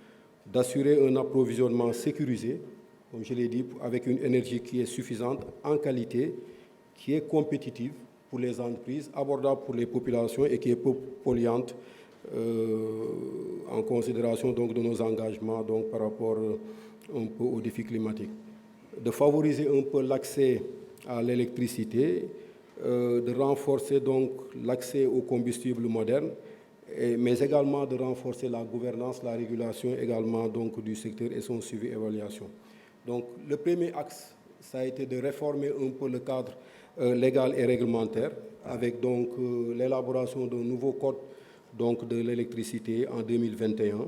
d'assurer un approvisionnement sécurisé, comme je l'ai dit, avec une énergie qui est suffisante, en qualité, qui est compétitive pour les entreprises, abordable pour les populations et qui est peu polluante en considération donc, de nos engagements donc, par rapport un peu aux défis climatiques. De favoriser un peu l'accès à l'électricité, de renforcer donc l'accès aux combustibles modernes, mais également de renforcer la gouvernance, la régulation également donc, du secteur et son suivi et évaluation. Donc le premier axe, ça a été de réformer un peu le cadre légal et réglementaire avec donc l'élaboration d'un nouveau code donc, de l'électricité en 2021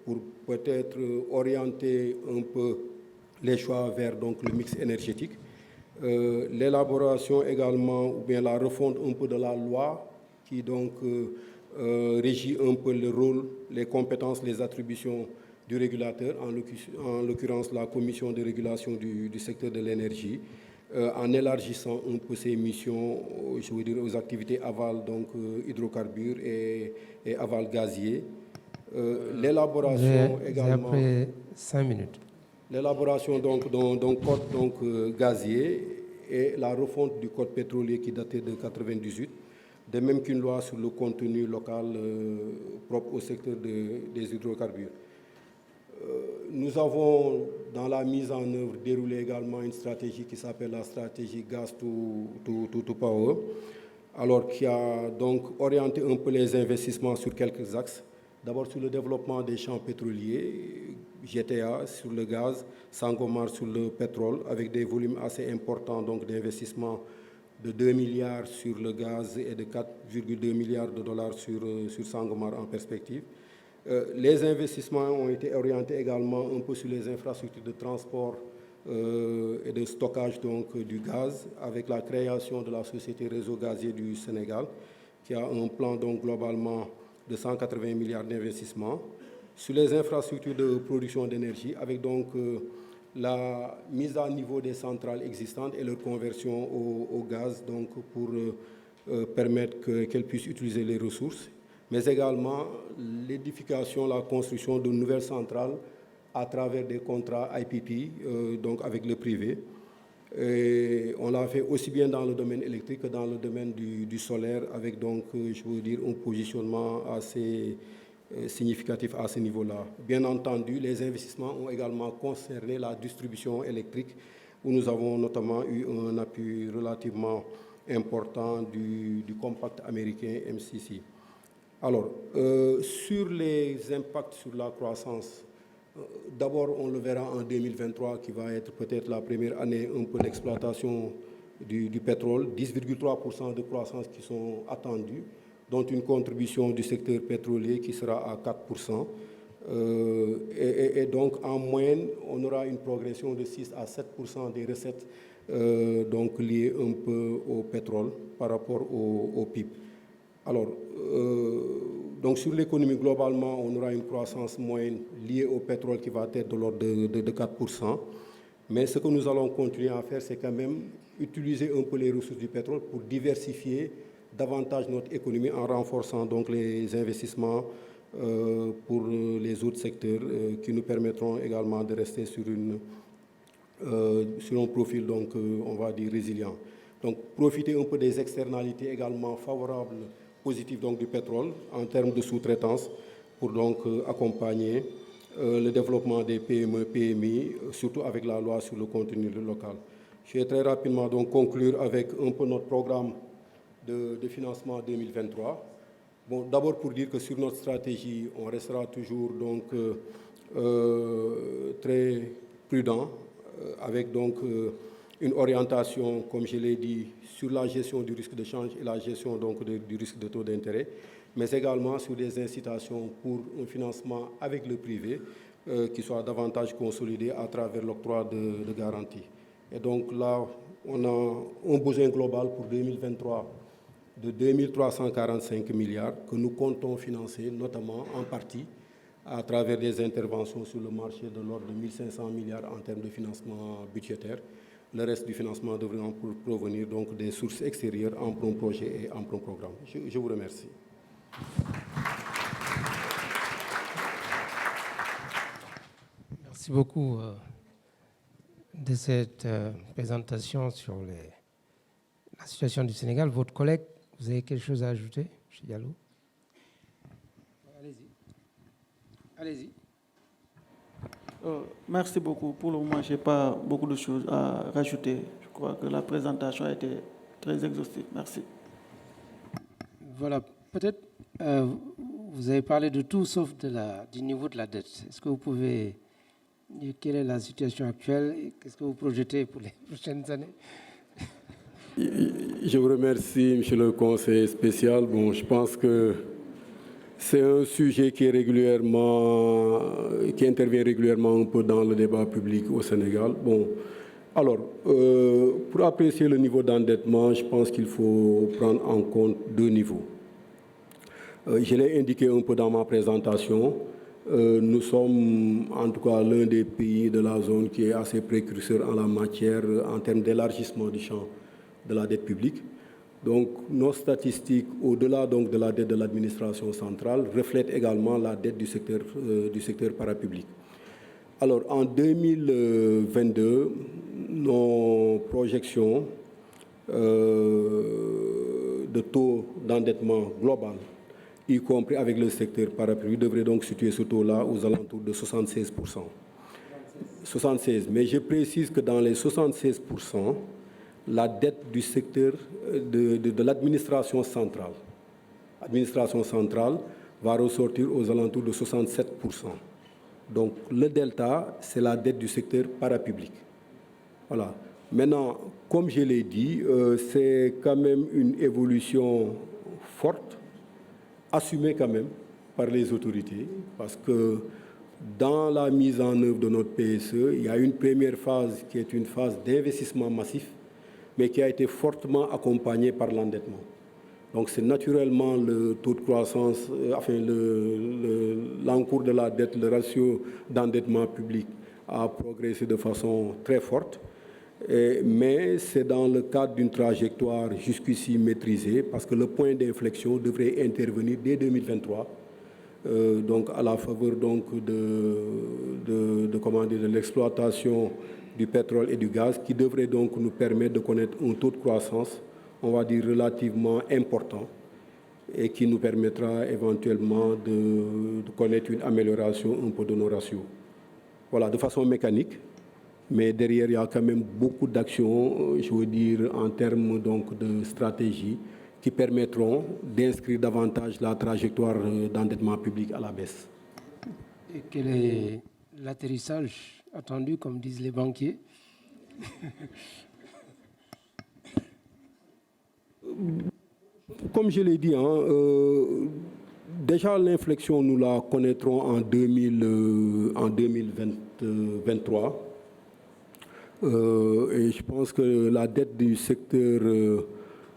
pour peut-être orienter un peu les choix vers donc, le mix énergétique. L'élaboration également, ou bien la refonte un peu de la loi qui donc régit un peu le rôle, les compétences, les attributions du régulateur, en l'occurrence la commission de régulation du secteur de l'énergie, en élargissant un peu ses missions, je veux dire, aux activités aval, donc hydrocarbures et aval gazier. L'élaboration également... Après 5 minutes. L'élaboration donc d'un code donc, gazier et la refonte du code pétrolier qui datait de 1998, de même qu'une loi sur le contenu local propre au secteur des hydrocarbures. Nous avons, dans la mise en œuvre, déroulé également une stratégie qui s'appelle la stratégie Gas to Power, alors qui a donc orienté un peu les investissements sur quelques axes. D'abord sur le développement des champs pétroliers, GTA sur le gaz, Sangomar sur le pétrole, avec des volumes assez importants d'investissement de 2 milliards sur le gaz et de 4,2 milliards de dollars sur Sangomar en perspective. Les investissements ont été orientés également un peu sur les infrastructures de transport et de stockage donc, du gaz, avec la création de la Société Réseau Gazier du Sénégal, qui a un plan donc, globalement de 180 milliards d'investissements, sur les infrastructures de production d'énergie, avec donc la mise à niveau des centrales existantes et leur conversion au gaz, donc pour permettre qu'elles puissent utiliser les ressources, mais également l'édification, la construction de nouvelles centrales à travers des contrats IPP, donc avec le privé. Et on l'a fait aussi bien dans le domaine électrique que dans le domaine du solaire, avec donc, je veux dire, un positionnement assez significatif à ce niveau-là. Bien entendu, les investissements ont également concerné la distribution électrique, où nous avons notamment eu un appui relativement important du compact américain MCC. Alors, sur les impacts sur la croissance, d'abord, on le verra en 2023, qui va être peut-être la première année un peu d'exploitation du pétrole, 10,3% de croissance qui sont attendus, dont une contribution du secteur pétrolier qui sera à 4%. Et donc, en moyenne, on aura une progression de 6 à 7% des recettes donc liées un peu au pétrole par rapport au PIB. Alors, donc sur l'économie globalement, on aura une croissance moyenne liée au pétrole qui va être de l'ordre de 4%. Mais ce que nous allons continuer à faire, c'est quand même utiliser un peu les ressources du pétrole pour diversifier davantage notre économie en renforçant donc les investissements pour les autres secteurs qui nous permettront également de rester sur un profil, donc, on va dire, résilient. Donc, profiter un peu des externalités également favorables, positives donc, du pétrole en termes de sous-traitance pour donc accompagner le développement des PME, PMI, surtout avec la loi sur le contenu local. Je vais très rapidement donc conclure avec un peu notre programme de financement 2023. Bon, d'abord pour dire que sur notre stratégie, on restera toujours donc très prudent, avec donc une orientation, comme je l'ai dit, sur la gestion du risque de change et la gestion donc du risque de taux d'intérêt, mais également sur des incitations pour un financement avec le privé qui soit davantage consolidé à travers l'octroi de garanties. Et donc là, on a un besoin global pour 2023 de 2 345 milliards que nous comptons financer, notamment en partie à travers des interventions sur le marché de l'ordre de 1 500 milliards en termes de financement budgétaire. Le reste du financement devrait provenir donc des sources extérieures, emprunt projet et emprunt programme. Je vous remercie. Merci beaucoup de cette présentation sur la situation du Sénégal. Votre collègue, vous avez quelque chose à ajouter, M. Diallo? Allez-y. Allez-y. Merci beaucoup. Pour le moment, je n'ai pas beaucoup de choses à rajouter. Je crois que la présentation a été très exhaustive. Merci. Voilà, peut-être vous avez parlé de tout sauf du niveau de la dette. Est-ce que vous pouvez dire quelle est la situation actuelle et qu'est-ce que vous projetez pour les prochaines années? Je vous remercie, Monsieur le conseiller spécial. Bon, je pense que c'est un sujet qui intervient régulièrement un peu dans le débat public au Sénégal. Bon, alors, pour apprécier le niveau d'endettement, je pense qu'il faut prendre en compte deux niveaux. Je l'ai indiqué un peu dans ma présentation. Nous sommes en tout cas l'un des pays de la zone qui est assez précurseur en la matière en termes d'élargissement du champ de la dette publique. Donc, nos statistiques, au-delà donc de la dette de l'administration centrale, reflètent également la dette du secteur parapublic. Alors, en 2022, nos projections de taux d'endettement global, y compris avec le secteur parapublic, devraient donc situer ce taux-là aux alentours de 76%. 76. Mais je précise que dans les 76%, la dette du secteur de l'administration centrale va ressortir aux alentours de 67%. Donc le delta, c'est la dette du secteur parapublic. Voilà. Maintenant, comme je l'ai dit, c'est quand même une évolution forte, assumée quand même par les autorités, parce que dans la mise en œuvre de notre PSE, il y a une première phase qui est une phase d'investissement massif, mais qui a été fortement accompagné par l'endettement. Donc c'est naturellement le taux de croissance, l'encours de la dette, le ratio d'endettement public a progressé de façon très forte, mais c'est dans le cadre d'une trajectoire jusqu'ici maîtrisée, parce que le point d'inflexion devrait intervenir dès 2023, donc à la faveur donc de l'exploitation du pétrole et du gaz, qui devrait donc nous permettre de connaître un taux de croissance, on va dire relativement important, et qui nous permettra éventuellement de connaître une amélioration un peu de nos ratios. Voilà, de façon mécanique, mais derrière, il y a quand même beaucoup d'actions, je veux dire, en termes donc de stratégie, qui permettront d'inscrire davantage la trajectoire d'endettement public à la baisse. Et quel est l'atterrissage attendu, comme disent les banquiers? Comme je l'ai dit, déjà l'inflexion, nous la connaîtrons en 2023. Et je pense que la dette du secteur,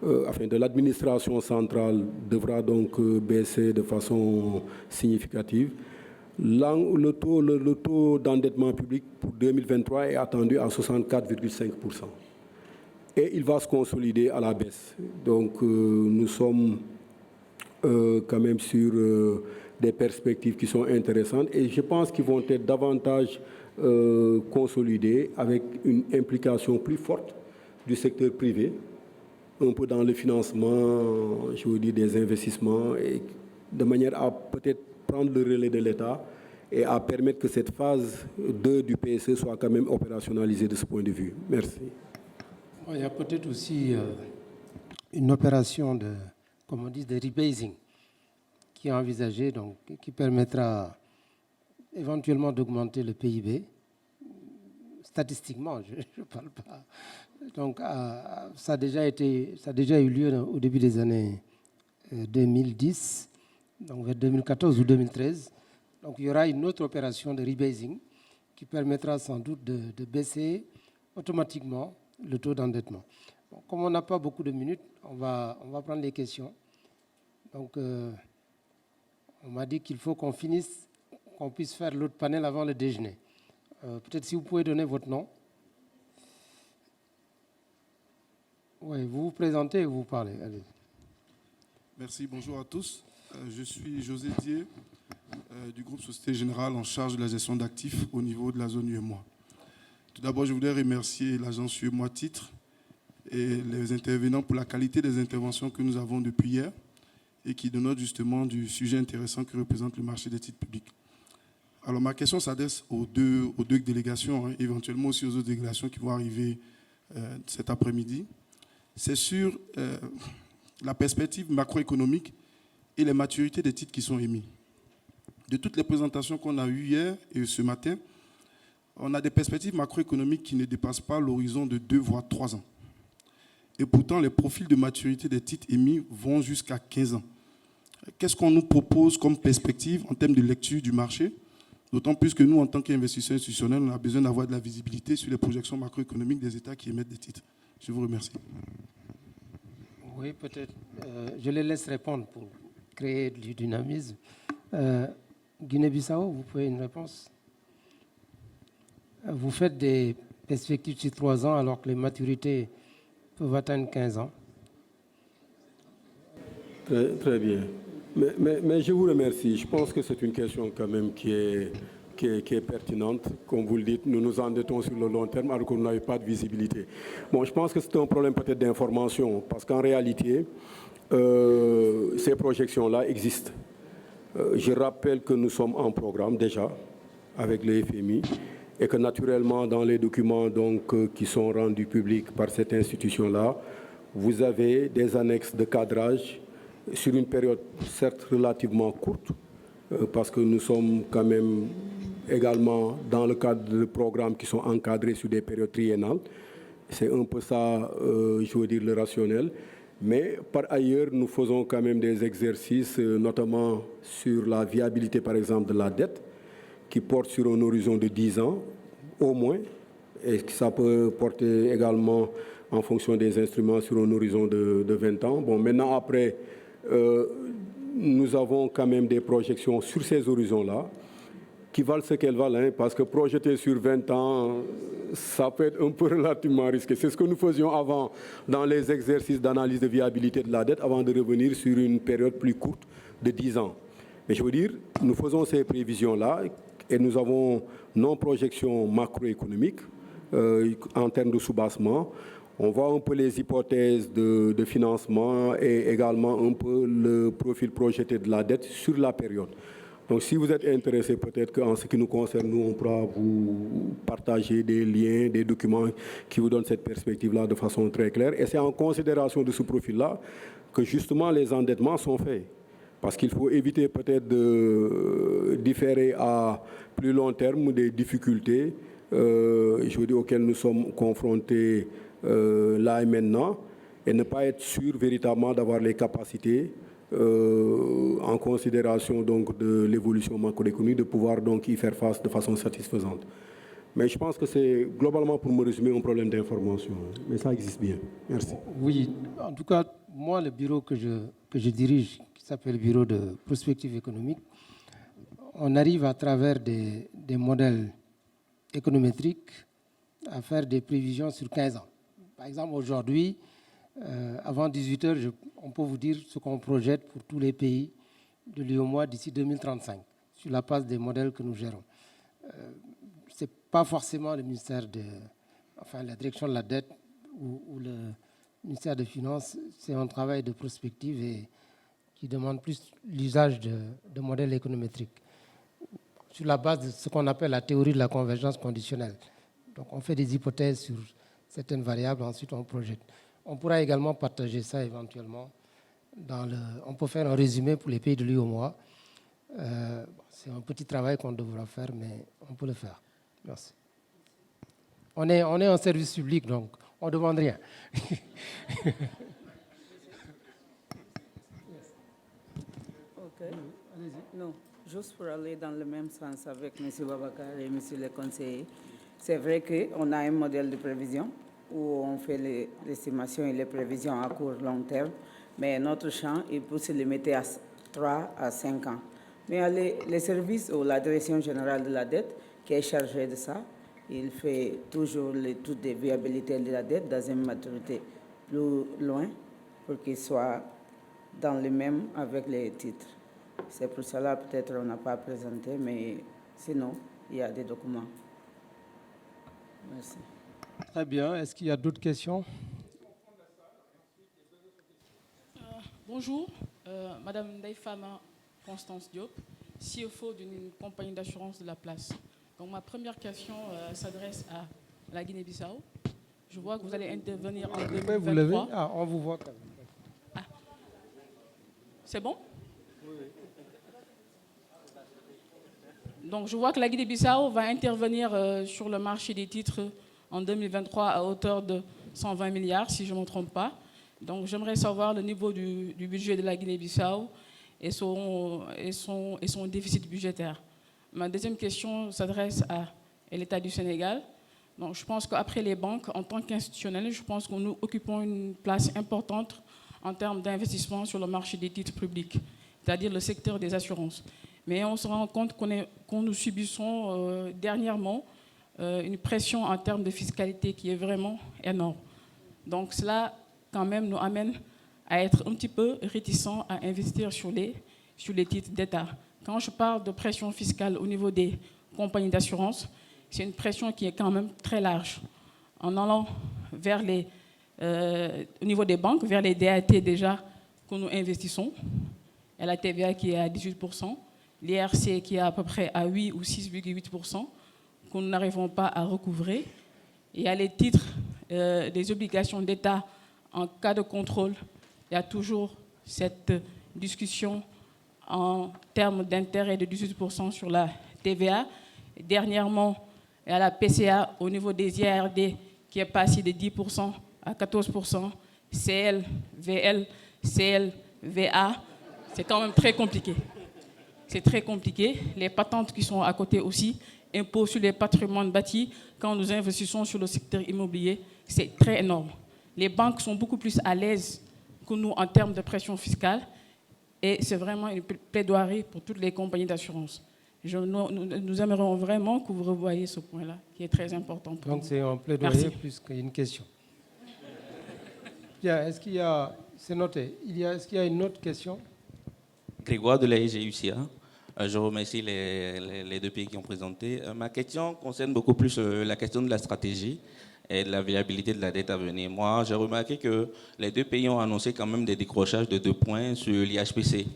de l'administration centrale devra donc baisser de façon significative. Le taux d'endettement public pour 2023 est attendu à 64,5%. Et il va se consolider à la baisse. Donc nous sommes quand même sur des perspectives qui sont intéressantes et je pense qu'ils vont être davantage consolidés avec une implication plus forte du secteur privé, un peu dans le financement, je veux dire, des investissements, et de manière à peut-être prendre le relais de l'État et à permettre que cette phase 2 du PSE soit quand même opérationnalisée de ce point de vue. Merci. Il y a peut-être aussi une opération de, comme on dit, de rebasing qui est envisagée, donc, qui permettra éventuellement d'augmenter le PIB. Statistiquement, je ne parle pas. Donc, ça a déjà eu lieu au début des années 2010, donc vers 2014 ou 2013. Donc, il y aura une autre opération de rebasing qui permettra sans doute de baisser automatiquement le taux d'endettement. Bon, comme on n'a pas beaucoup de minutes, on va prendre les questions. Donc, on m'a dit qu'il faut qu'on finisse, qu'on puisse faire l'autre panel avant le déjeuner. Peut-être si vous pouvez donner votre nom. Oui, vous vous présentez et vous parlez. Allez. Merci, bonjour à tous. Je suis José Dié, du groupe Société Générale en charge de la gestion d'actifs au niveau de la zone UEMOA. Tout d'abord, je voudrais remercier l'agence UEMOA Titres et les intervenants pour la qualité des interventions que nous avons depuis hier et qui dénotent justement du sujet intéressant que représente le marché des titres publics. Alors ma question s'adresse aux deux délégations, éventuellement aussi aux autres délégations qui vont arriver cet après-midi. C'est sur la perspective macroéconomique et les maturités des titres qui sont émis. De toutes les présentations qu'on a eues hier et ce matin, on a des perspectives macroéconomiques qui ne dépassent pas l'horizon de 2 voire 3 ans. Et pourtant, les profils de maturité des titres émis vont jusqu'à 15 ans. Qu'est-ce qu'on nous propose comme perspective en termes de lecture du marché? D'autant plus que nous, en tant qu'investisseurs institutionnels, on a besoin d'avoir de la visibilité sur les projections macroéconomiques des États qui émettent des titres. Je vous remercie. Oui, peut-être. Je les laisse répondre pour créer du dynamisme. Guinée-Bissau, vous pouvez une réponse? Vous faites des perspectives sur 3 ans alors que les maturités peuvent atteindre 15 ans. Très bien. Mais je vous remercie. Je pense que c'est une question quand même qui est pertinente. Comme vous le dites, nous nous endettons sur le long terme alors qu'on n'avait pas de visibilité. Bon, je pense que c'est un problème peut-être d'information parce qu'en réalité, ces projections-là existent. Je rappelle que nous sommes en programme déjà avec le FMI et que naturellement, dans les documents qui sont rendus publics par cette institution-là, vous avez des annexes de cadrage sur une période certes relativement courte, parce que nous sommes quand même également dans le cadre de programmes qui sont encadrés sur des périodes triennales. C'est un peu ça, je veux dire, le rationnel. Mais par ailleurs, nous faisons quand même des exercices, notamment sur la viabilité, par exemple, de la dette, qui porte sur un horizon de 10 ans, au moins, et ça peut porter également, en fonction des instruments, sur un horizon de 20 ans. Bon, maintenant, après, nous avons quand même des projections sur ces horizons-là, qui valent ce qu'elles valent, hein, parce que projeter sur 20 ans, ça peut être un peu relativement risqué. C'est ce que nous faisions avant dans les exercices d'analyse de viabilité de la dette, avant de revenir sur une période plus courte de 10 ans. Mais je veux dire, nous faisons ces prévisions-là et nous avons nos projections macroéconomiques en termes de soubassement. On voit un peu les hypothèses de financement et également un peu le profil projeté de la dette sur la période. Donc, si vous êtes intéressé, peut-être qu'en ce qui nous concerne, nous, on pourra vous partager des liens, des documents qui vous donnent cette perspective-là de façon très claire. Et c'est en considération de ce profil-là que, justement, les endettements sont faits. Parce qu'il faut éviter peut-être de différer à plus long terme des difficultés je veux dire, auxquelles nous sommes confrontés là et maintenant, et ne pas être sûr véritablement d'avoir les capacités en considération donc de l'évolution macroéconomique, de pouvoir donc y faire face de façon satisfaisante. Mais je pense que c'est globalement, pour me résumer, un problème d'information. Mais ça existe bien. Merci. Oui, en tout cas, moi, le bureau que je dirige, qui s'appelle le Bureau de prospective économique, on arrive à travers des modèles économétriques à faire des prévisions sur 15 ans. Par exemple, aujourd'hui, avant 18 heures, on peut vous dire ce qu'on projette pour tous les pays de l'UEMOA d'ici 2035, sur la base des modèles que nous gérons. Ce n'est pas forcément le ministère la direction de la dette ou le ministère des Finances, c'est un travail de prospective et qui demande plus l'usage de modèles économétriques, sur la base de ce qu'on appelle la théorie de la convergence conditionnelle. Donc on fait des hypothèses sur certaines variables, ensuite on projette. On pourra également partager ça éventuellement. On peut faire un résumé pour les pays de l'UEMOA. C'est un petit travail qu'on devra faire, mais on peut le faire. Merci. On est un service public, donc on ne demande rien. OK. Non, juste pour aller dans le même sens avec M. Babacar et M. le conseiller, c'est vrai qu'on a un modèle de prévision où on fait l'estimation et les prévisions à court long terme, mais notre champ, il peut se limiter à 3 à 5 ans. Mais les services ou la direction générale de la dette, qui est chargée de ça, il fait toujours l'étude de viabilité de la dette dans une maturité plus loin pour qu'il soit dans le même avec les titres. C'est pour cela peut-être on n'a pas présenté, mais sinon, il y a des documents. Merci. Très bien. Est-ce qu'il y a d'autres questions? Bonjour, Madame Ndaïfama Constance Diop, CFO d'une compagnie d'assurance de la place. Donc ma première question s'adresse à la Guinée-Bissau. Je vois que vous allez intervenir en 2023. Vous levez? Ah, on vous voit quand même. Ah. C'est bon? Donc je vois que la Guinée-Bissau va intervenir sur le marché des titres en 2023 à hauteur de 120 milliards, si je ne me trompe pas. Donc j'aimerais savoir le niveau du budget de la Guinée-Bissau et son déficit budgétaire. Ma deuxième question s'adresse à l'État du Sénégal. Donc je pense qu'après les banques, en tant qu'institutionnels, je pense que nous occupons une place importante en termes d'investissement sur le marché des titres publics, c'est-à-dire le secteur des assurances. Mais on se rend compte qu'on nous subissons dernièrement une pression en termes de fiscalité qui est vraiment énorme. Donc cela, quand même, nous amène à être un petit peu réticents à investir sur les titres d'État. Quand je parle de pression fiscale au niveau des compagnies d'assurance, c'est une pression qui est quand même très large. En allant vers au niveau des banques, vers les DAT déjà que nous investissons, et la TVA qui est à 18%, l'IRC qui est à peu près à 8 ou 6,8%, que nous n'arrivons pas à recouvrer. Il y a les titres des obligations d'État en cas de contrôle. Il y a toujours cette discussion en termes d'intérêt de 18% sur la TVA. Dernièrement, il y a la PCA au niveau des IARD qui est passée de 10% à 14%, CL, VL, CL, VA. C'est quand même très compliqué. C'est très compliqué. Les patentes qui sont à côté aussi, impôts sur les patrimoines bâtis, quand nous investissons sur le secteur immobilier, c'est très énorme. Les banques sont beaucoup plus à l'aise que nous en termes de pression fiscale et c'est vraiment une plaidoirie pour toutes les compagnies d'assurance. Nous aimerions vraiment que vous revoyiez ce point-là, qui est très important pour nous. Donc c'est un plaidoyer Merci. plus qu'une question. Bien, est-ce qu'il y a... C'est noté. Est-ce qu'il y a une autre question? Grégoire de la GUCA. Je remercie les deux pays qui ont présenté. Ma question concerne beaucoup plus la question de la stratégie et de la viabilité de la dette à venir. Moi, j'ai remarqué que les deux pays ont annoncé quand même des décrochages de 2 points sur l'IHPC.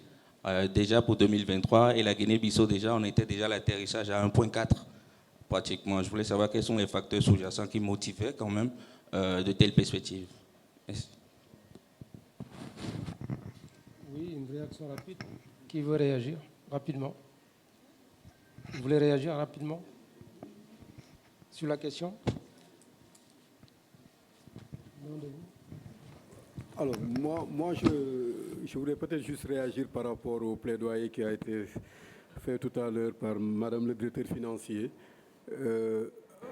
Déjà pour 2023, et la Guinée-Bissau, déjà, on était déjà à l'atterrissage à 1,4 pratiquement. Je voulais savoir quels sont les facteurs sous-jacents qui motivaient quand même de telles perspectives. Merci. Oui, une réaction rapide. Qui veut réagir rapidement? Vous voulez réagir rapidement sur la question? Alors, moi je voudrais peut-être juste réagir par rapport au plaidoyer qui a été fait tout à l'heure par Madame le directeur financier.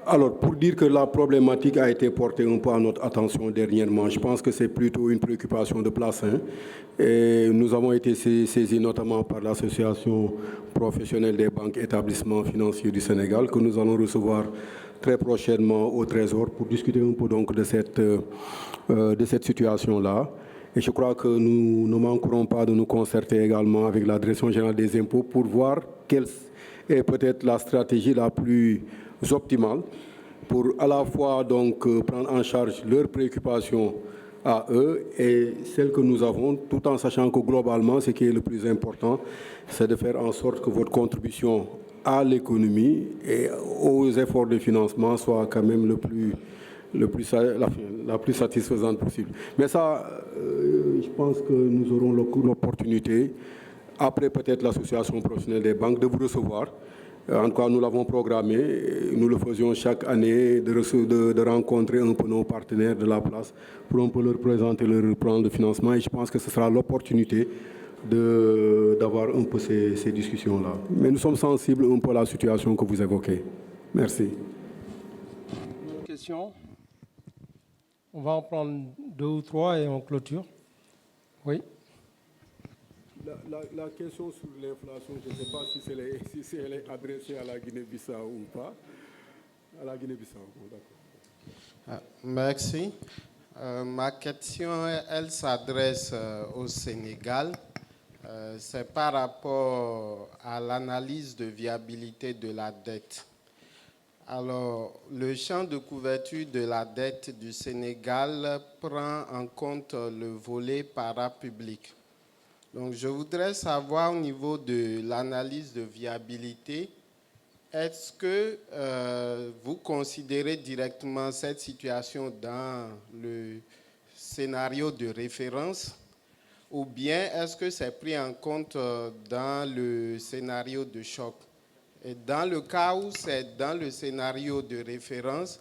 Alors, pour dire que la problématique a été portée un peu à notre attention dernièrement, je pense que c'est plutôt une préoccupation de place. Et nous avons été saisis notamment par l'Association professionnelle des banques et établissements financiers du Sénégal, que nous allons recevoir très prochainement au Trésor pour discuter un peu donc de cette situation-là. Et je crois que nous ne manquerons pas de nous concerter également avec la Direction générale des impôts pour voir quelle est peut-être la stratégie la plus optimale pour à la fois donc prendre en charge leurs préoccupations à eux et celles que nous avons, tout en sachant que globalement, ce qui est le plus important, c'est de faire en sorte que votre contribution à l'économie et aux efforts de financement soit quand même la plus satisfaisante possible. Mais ça, je pense que nous aurons l'opportunité, après peut-être l'association professionnelle des banques, de vous recevoir. En tout cas, nous l'avons programmé. Nous le faisions chaque année de rencontrer un peu nos partenaires de la place pour un peu leur présenter leur plan de financement. Et je pense que ce sera l'opportunité d'avoir un peu ces discussions-là. Mais nous sommes sensibles un peu à la situation que vous évoquez. Merci. Une question? On va en prendre 2 ou 3 et on clôture. Oui. La question sur l'inflation, je ne sais pas si elle est adressée à la Guinée-Bissau ou pas. À la Guinée-Bissau, d'accord. Merci. Ma question, elle s'adresse au Sénégal. C'est par rapport à l'analyse de viabilité de la dette. Alors, le champ de couverture de la dette du Sénégal prend en compte le volet parapublic. Donc, je voudrais savoir au niveau de l'analyse de viabilité, est-ce que vous considérez directement cette situation dans le scénario de référence ou bien est-ce que c'est pris en compte dans le scénario de choc? Et dans le cas où c'est dans le scénario de référence,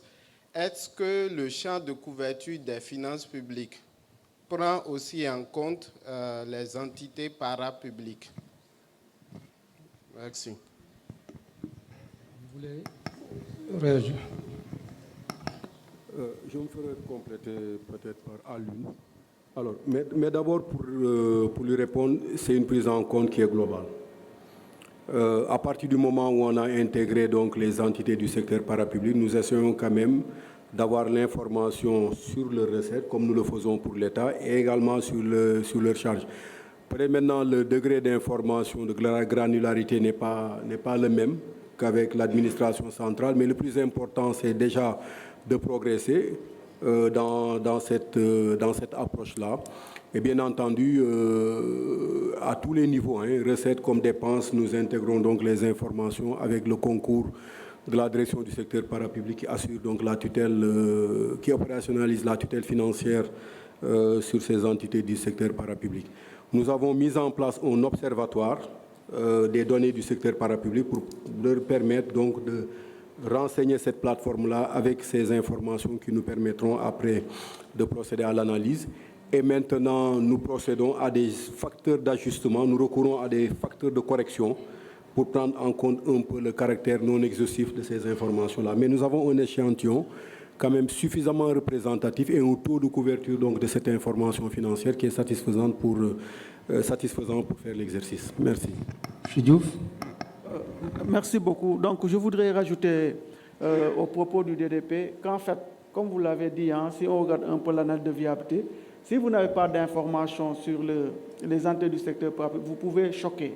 est-ce que le champ de couverture des finances publiques prend aussi en compte les entités parapubliques? Merci. Vous voulez réagir? Je me ferai compléter peut-être par l'une. Alors, mais d'abord, pour lui répondre, c'est une prise en compte qui est globale. À partir du moment où on a intégré donc, les entités du secteur parapublic, nous essayons quand même d'avoir l'information sur leurs recettes, comme nous le faisons pour l'État, et également sur leurs charges. Peut-être maintenant, le degré d'information, de granularité n'est pas le même qu'avec l'administration centrale, mais le plus important, c'est déjà de progresser dans cette approche-là. Et bien entendu, à tous les niveaux, recettes comme dépenses, nous intégrons donc les informations avec le concours de la direction du secteur parapublic qui assure donc la tutelle, qui opérationnalise la tutelle financière sur ces entités du secteur parapublic. Nous avons mis en place un observatoire des données du secteur parapublic pour leur permettre donc de renseigner cette plateforme-là avec ces informations qui nous permettront après de procéder à l'analyse. Et maintenant, nous procédons à des facteurs d'ajustement, nous recourons à des facteurs de correction pour prendre en compte un peu le caractère non exhaustif de ces informations-là. Mais nous avons un échantillon quand même suffisamment représentatif et un taux de couverture donc, de cette information financière qui est satisfaisant pour faire l'exercice. Merci. Diouf. Merci beaucoup. Donc, je voudrais rajouter au propos du DDP qu'en fait, comme vous l'avez dit, si on regarde un peu l'analyse de viabilité, si vous n'avez pas d'informations sur les entités du secteur public, vous pouvez choquer.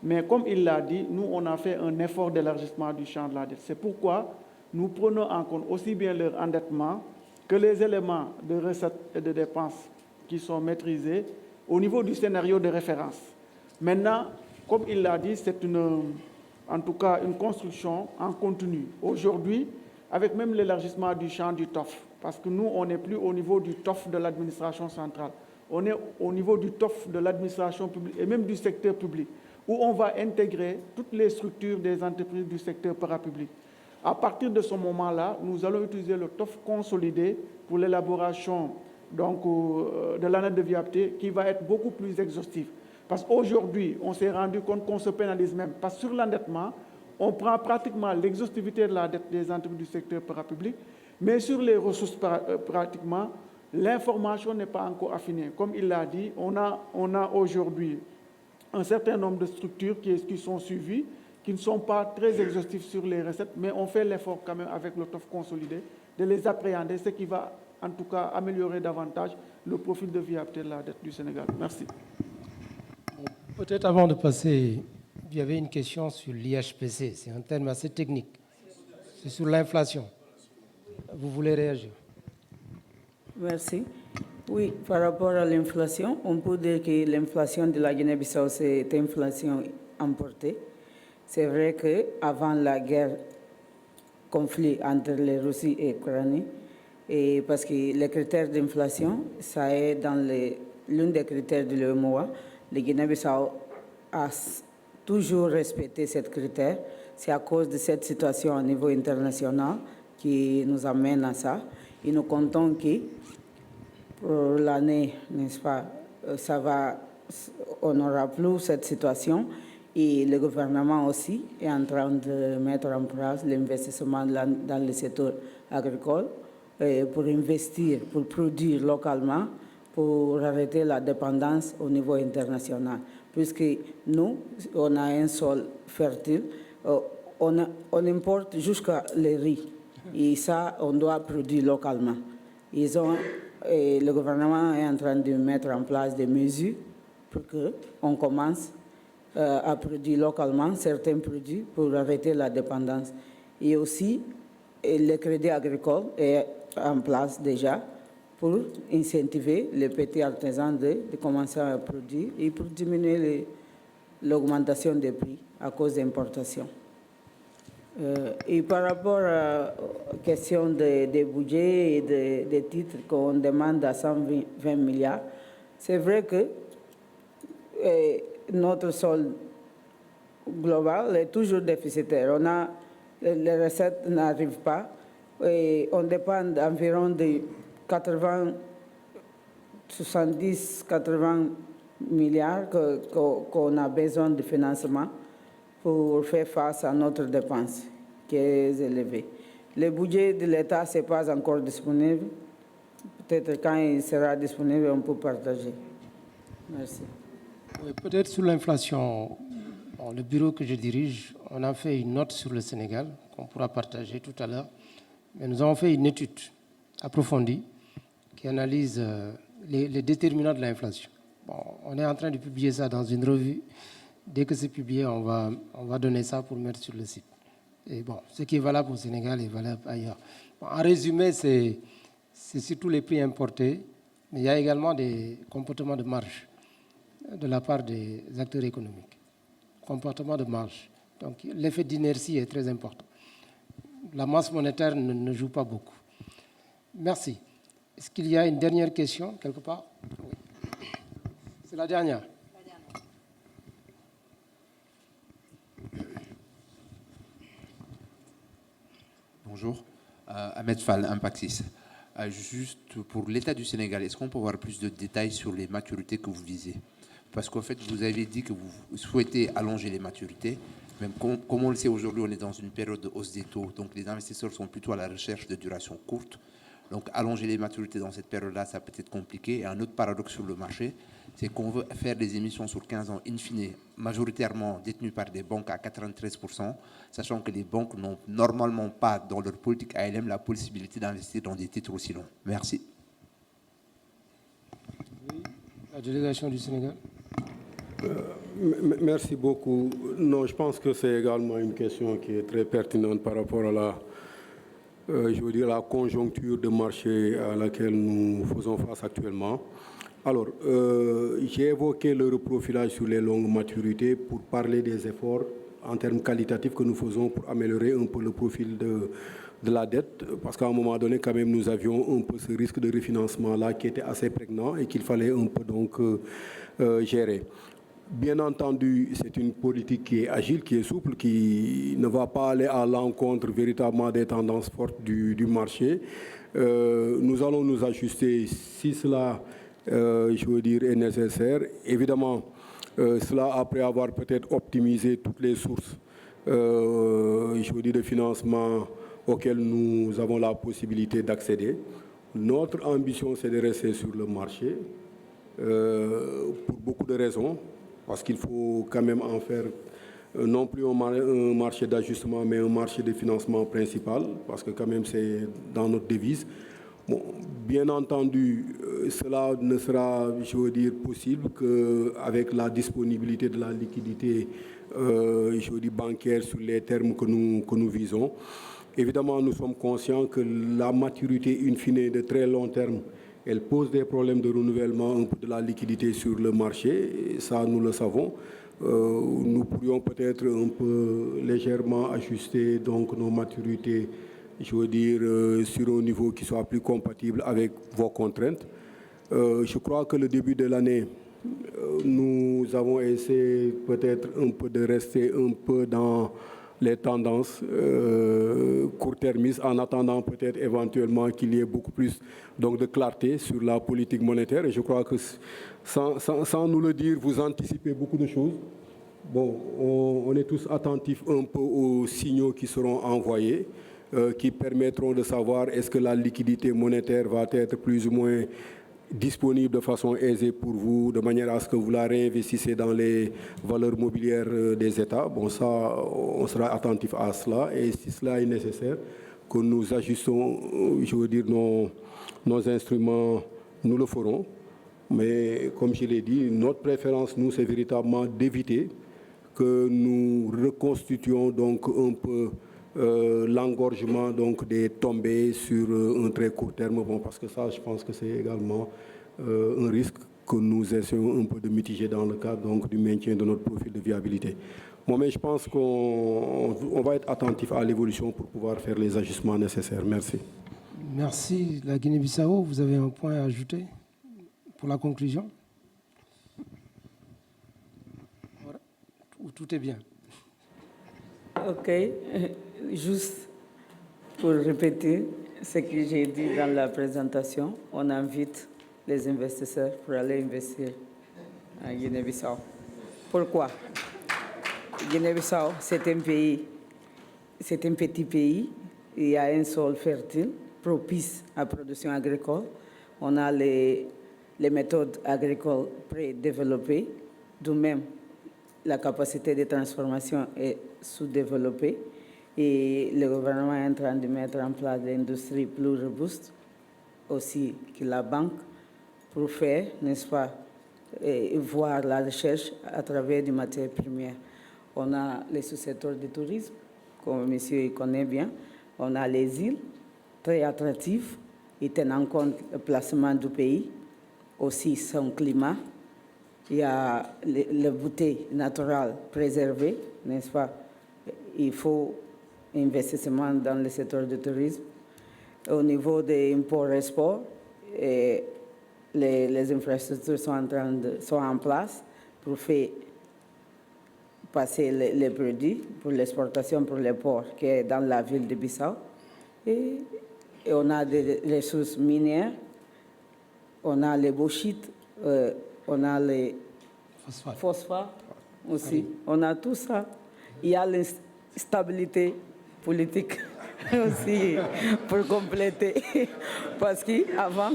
Mais comme il l'a dit, nous, on a fait un effort d'élargissement du champ de la dette. C'est pourquoi nous prenons en compte aussi bien leur endettement que les éléments de recettes et de dépenses qui sont maîtrisés au niveau du scénario de référence. Maintenant, comme il l'a dit, c'est en tout cas une construction en continu. Aujourd'hui, avec même l'élargissement du champ du TOF, parce que nous, on n'est plus au niveau du TOF de l'administration centrale, on est au niveau du TOF de l'administration publique et même du secteur public, où on va intégrer toutes les structures des entreprises du secteur parapublic. À partir de ce moment-là, nous allons utiliser le TOF consolidé pour l'élaboration de l'analyse de viabilité qui va être beaucoup plus exhaustive. Parce qu'aujourd'hui, on s'est rendu compte qu'on se pénalise même. Parce que sur l'endettement, on prend pratiquement l'exhaustivité de la dette des entreprises du secteur parapublic, mais sur les ressources, pratiquement, l'information n'est pas encore affinée. Comme il l'a dit, on a aujourd'hui un certain nombre de structures qui sont suivies, qui ne sont pas très exhaustifs sur les recettes, mais on fait l'effort quand même avec le TOF consolidé de les appréhender, ce qui va en tout cas améliorer davantage le profil de viabilité de la dette du Sénégal. Merci. Peut-être avant de passer, il y avait une question sur l'IHPC, c'est un terme assez technique, c'est sur l'inflation. Vous voulez réagir? Merci. Oui, par rapport à l'inflation, on peut dire que l'inflation de la Guinée-Bissau, c'est une inflation importée. C'est vrai qu'avant la guerre, conflit entre les Russie et l'Ukraine, et parce que les critères d'inflation, ça est dans l'un des critères de l'UEMOA, le Guinée-Bissau a toujours respecté ce critère. C'est à cause de cette situation au niveau international qui nous amène à ça. Et nous comptons que pour l'année, n'est-ce pas, on n'aura plus cette situation. Et le gouvernement aussi est en train de mettre en place l'investissement dans le secteur agricole pour investir, pour produire localement, pour arrêter la dépendance au niveau international. Puisque nous, on a un sol fertile, on importe jusqu'à le riz. Et ça, on doit produire localement. Le gouvernement est en train de mettre en place des mesures pour qu'on commence à produire localement certains produits pour arrêter la dépendance. Et aussi, le crédit agricole est en place déjà pour incentiver les petits artisans de commencer à produire et pour diminuer l'augmentation des prix à cause d'importation. Et par rapport à la question des budgets et des titres qu'on demande à 120 milliards, c'est vrai que notre solde global est toujours déficitaire. Les recettes n'arrivent pas et on dépend d'environ de 70-80 milliards qu'on a besoin de financement pour faire face à notre dépense qui est élevée. Le budget de l'État n'est pas encore disponible. Peut-être quand il sera disponible, on peut partager. Merci. Oui, peut-être sur l'inflation, le bureau que je dirige, on a fait une note sur le Sénégal qu'on pourra partager tout à l'heure. Mais nous avons fait une étude approfondie qui analyse les déterminants de l'inflation. Bon, on est en train de publier ça dans une revue. Dès que c'est publié, on va donner ça pour mettre sur le site. Et bon, ce qui est valable au Sénégal est valable ailleurs. Bon, en résumé, c'est surtout les prix importés, mais il y a également des comportements de marge de la part des acteurs économiques. Comportement de marge. Donc l'effet d'inertie est très important. La masse monétaire ne joue pas beaucoup. Merci. Est-ce qu'il y a une dernière question quelque part? Oui. C'est la dernière. Bonjour, Ahmed Fall, Impaxis. Juste pour l'État du Sénégal, est-ce qu'on peut avoir plus de détails sur les maturités que vous visez? Parce qu'en fait, vous avez dit que vous souhaitez allonger les maturités. Même comme on le sait aujourd'hui, on est dans une période de hausse des taux. Donc les investisseurs sont plutôt à la recherche de duration courte. Donc allonger les maturités dans cette période-là, ça peut être compliqué. Et un autre paradoxe sur le marché, c'est qu'on veut faire des émissions sur 15 ans, in fine, majoritairement détenues par des banques à 93%, sachant que les banques n'ont normalement pas, dans leur politique ALM, la possibilité d'investir dans des titres aussi longs. Merci. Oui, la délégation du Sénégal. Merci beaucoup. Non, je pense que c'est également une question qui est très pertinente par rapport à la conjoncture de marché à laquelle nous faisons face actuellement. Alors, j'ai évoqué le reprofilage sur les longues maturités pour parler des efforts en termes qualitatifs que nous faisons pour améliorer un peu le profil de la dette, parce qu'à un moment donné, quand même, nous avions un peu ce risque de refinancement-là qui était assez prégnant et qu'il fallait un peu donc gérer. Bien entendu, c'est une politique qui est agile, qui est souple, qui ne va pas aller à l'encontre véritablement des tendances fortes du marché. Nous allons nous ajuster si cela, est nécessaire. Évidemment, cela après avoir peut-être optimisé toutes les sources, de financement auxquelles nous avons la possibilité d'accéder. Notre ambition, c'est de rester sur le marché pour beaucoup de raisons. Parce qu'il faut quand même en faire non plus un marché d'ajustement, mais un marché de financement principal, parce que quand même c'est dans notre devise. Bon, bien entendu, cela ne sera, possible qu'avec la disponibilité de la liquidité bancaire sur les termes que nous visons. Évidemment, nous sommes conscients que la maturité in fine de très long terme, elle pose des problèmes de renouvellement un peu de la liquidité sur le marché, et ça nous le savons. Nous pourrions peut-être un peu légèrement ajuster donc nos maturités, sur un niveau qui soit plus compatible avec vos contraintes. Je crois que le début de l'année, nous avons essayé peut-être un peu de rester un peu dans les tendances court-termistes en attendant peut-être éventuellement qu'il y ait beaucoup plus donc, de clarté sur la politique monétaire. Et je crois que sans nous le dire, vous anticipez beaucoup de choses. Bon, on est tous attentifs un peu aux signaux qui seront envoyés, qui permettront de savoir est-ce que la liquidité monétaire va être plus ou moins disponible de façon aisée pour vous, de manière à ce que vous la réinvestissez dans les valeurs mobilières des États. Bon, ça, on sera attentif à cela. Et si cela est nécessaire, que nous ajustons, nos instruments, nous le ferons. Mais comme je l'ai dit, notre préférence, nous, c'est véritablement d'éviter que nous reconstituions donc un peu l'engorgement donc des tombées sur un très court terme. Bon, parce que ça, je pense que c'est également un risque que nous essayons un peu de mitiger dans le cadre donc, du maintien de notre profil de viabilité. Bon, mais je pense qu'on va être attentif à l'évolution pour pouvoir faire les ajustements nécessaires. Merci. Merci. La Guinée-Bissau, vous avez un point à ajouter pour la conclusion? Voilà. Tout est bien. OK. Juste pour répéter ce que j'ai dit dans la présentation, on invite les investisseurs pour aller investir en Guinée-Bissau. Pourquoi? Guinée-Bissau, c'est un petit pays. Il y a un sol fertile, propice à la production agricole. On a les méthodes agricoles pré-développées, d'où même la capacité de transformation est sous-développée. Et le gouvernement est en train de mettre en place des industries plus robustes, aussi que la banque, pour faire, n'est-ce pas, voir la recherche à travers des matières premières. On a les sous-secteurs du tourisme, comme monsieur connaît bien. On a les îles, très attractives, et tenant compte du placement du pays, aussi son climat. Il y a les beautés naturelles préservées, n'est-ce pas? Il faut investissement dans le secteur du tourisme. Au niveau des imports-exports, les infrastructures sont en place pour faire passer les produits pour l'exportation pour les ports qui est dans la ville de Bissau. Et on a des ressources minières, on a les bauxites, on a les phosphates aussi. On a tout ça. Il y a l'instabilité politique aussi pour compléter. Parce qu'avant,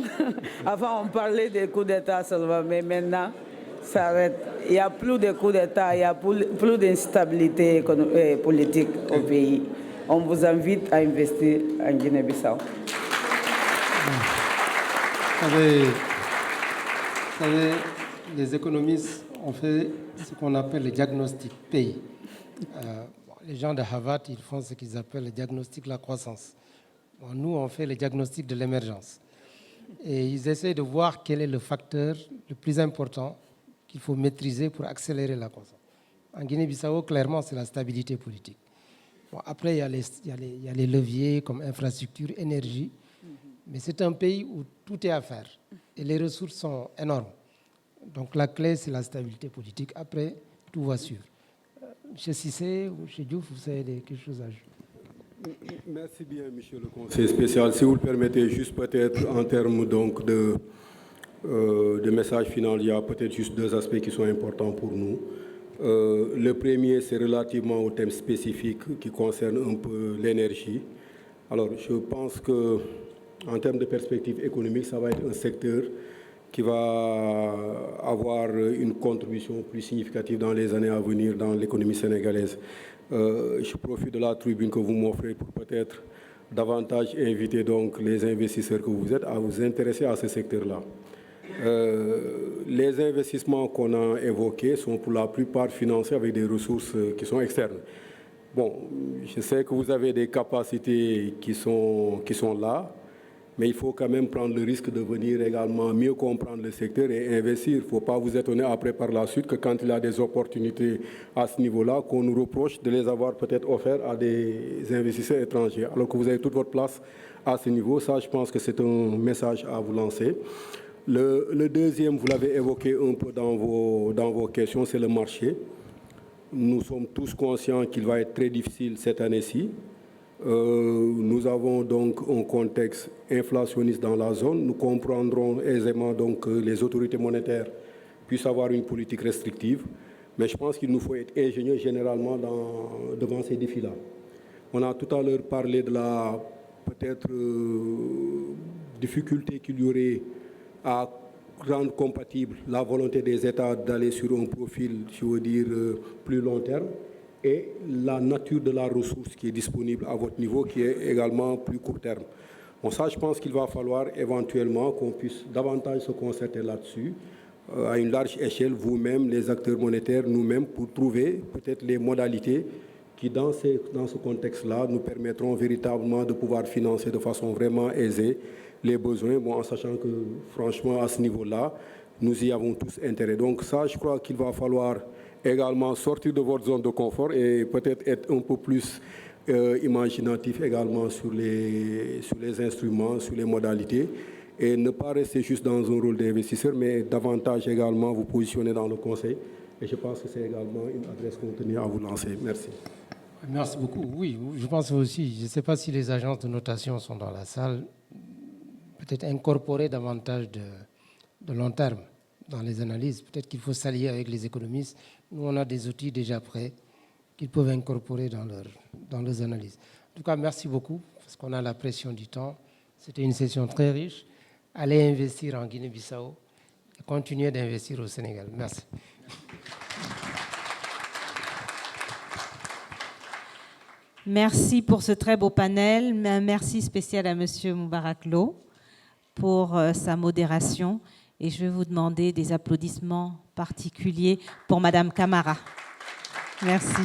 on parlait des coups d'État seulement, mais maintenant, ça arrête. Il n'y a plus de coups d'État, il n'y a plus d'instabilité politique au pays. On vous invite à investir en Guinée-Bissau. Vous savez, les économistes ont fait ce qu'on appelle le diagnostic pays. Les gens de Harvard, ils font ce qu'ils appellent le diagnostic de la croissance. Bon, nous, on fait le diagnostic de l'émergence. Et ils essaient de voir quel est le facteur le plus important qu'il faut maîtriser pour accélérer la croissance. En Guinée-Bissau, clairement, c'est la stabilité politique. Bon, après, il y a les leviers comme infrastructure, énergie. Mais c'est un pays où tout est à faire. Et les ressources sont énormes. Donc la clé, c'est la stabilité politique. Après, tout va suivre. M. Cissé ou M. Diouf, vous avez quelque chose à ajouter? Merci bien, monsieur le conseiller spécial. Si vous le permettez, juste peut-être en termes donc de message final, il y a peut-être juste deux aspects qui sont importants pour nous. Le premier, c'est relativement au thème spécifique qui concerne un peu l'énergie. Alors, je pense qu'en termes de perspective économique, ça va être un secteur qui va avoir une contribution plus significative dans les années à venir dans l'économie sénégalaise. Je profite de la tribune que vous m'offrez pour peut-être davantage inviter donc les investisseurs que vous êtes à vous intéresser à ce secteur-là. Les investissements qu'on a évoqués sont pour la plupart financés avec des ressources qui sont externes. Bon, je sais que vous avez des capacités qui sont là, mais il faut quand même prendre le risque de venir également mieux comprendre le secteur et investir. Il ne faut pas vous étonner après par la suite que quand il y a des opportunités à ce niveau-là, qu'on nous reproche de les avoir peut-être offertes à des investisseurs étrangers, alors que vous avez toute votre place à ce niveau. Ça, je pense que c'est un message à vous lancer. Le deuxième, vous l'avez évoqué un peu dans vos questions, c'est le marché. Nous sommes tous conscients qu'il va être très difficile cette année-ci. Nous avons donc un contexte inflationniste dans la zone. Nous comprendrons aisément donc que les autorités monétaires puissent avoir une politique restrictive. Mais je pense qu'il nous faut être ingénieux généralement devant ces défis-là. On a tout à l'heure parlé de la peut-être difficulté qu'il y aurait à rendre compatible la volonté des États d'aller sur un profil, je veux dire, plus long terme, et la nature de la ressource qui est disponible à votre niveau, qui est également plus court terme. Bon, ça, je pense qu'il va falloir éventuellement qu'on puisse davantage se concerter là-dessus, à une large échelle, vous-même, les acteurs monétaires, nous-mêmes, pour trouver peut-être les modalités qui, dans ce contexte-là, nous permettront véritablement de pouvoir financer de façon vraiment aisée les besoins, bon, en sachant que, franchement, à ce niveau-là, nous y avons tous intérêt. Donc ça, je crois qu'il va falloir également sortir de votre zone de confort et peut-être être un peu plus imaginatif également sur les instruments, sur les modalités, et ne pas rester juste dans un rôle d'investisseur, mais davantage également vous positionner dans le conseil. Et je pense que c'est également une adresse qu'on tenait à vous lancer. Merci. Merci beaucoup. Oui, je pense aussi, je ne sais pas si les agences de notation sont dans la salle, peut-être incorporer davantage de long terme dans les analyses. Peut-être qu'il faut s'allier avec les économistes. Nous, on a des outils déjà prêts qu'ils peuvent incorporer dans leurs analyses. En tout cas, merci beaucoup, parce qu'on a la pression du temps. C'était une session très riche. Allez investir en Guinée-Bissau et continuer d'investir au Sénégal. Merci. Merci pour ce très beau panel. Merci spécial à M. Moubarak Lo pour sa modération. Et je vais vous demander des applaudissements particuliers pour Mme Camara. Merci.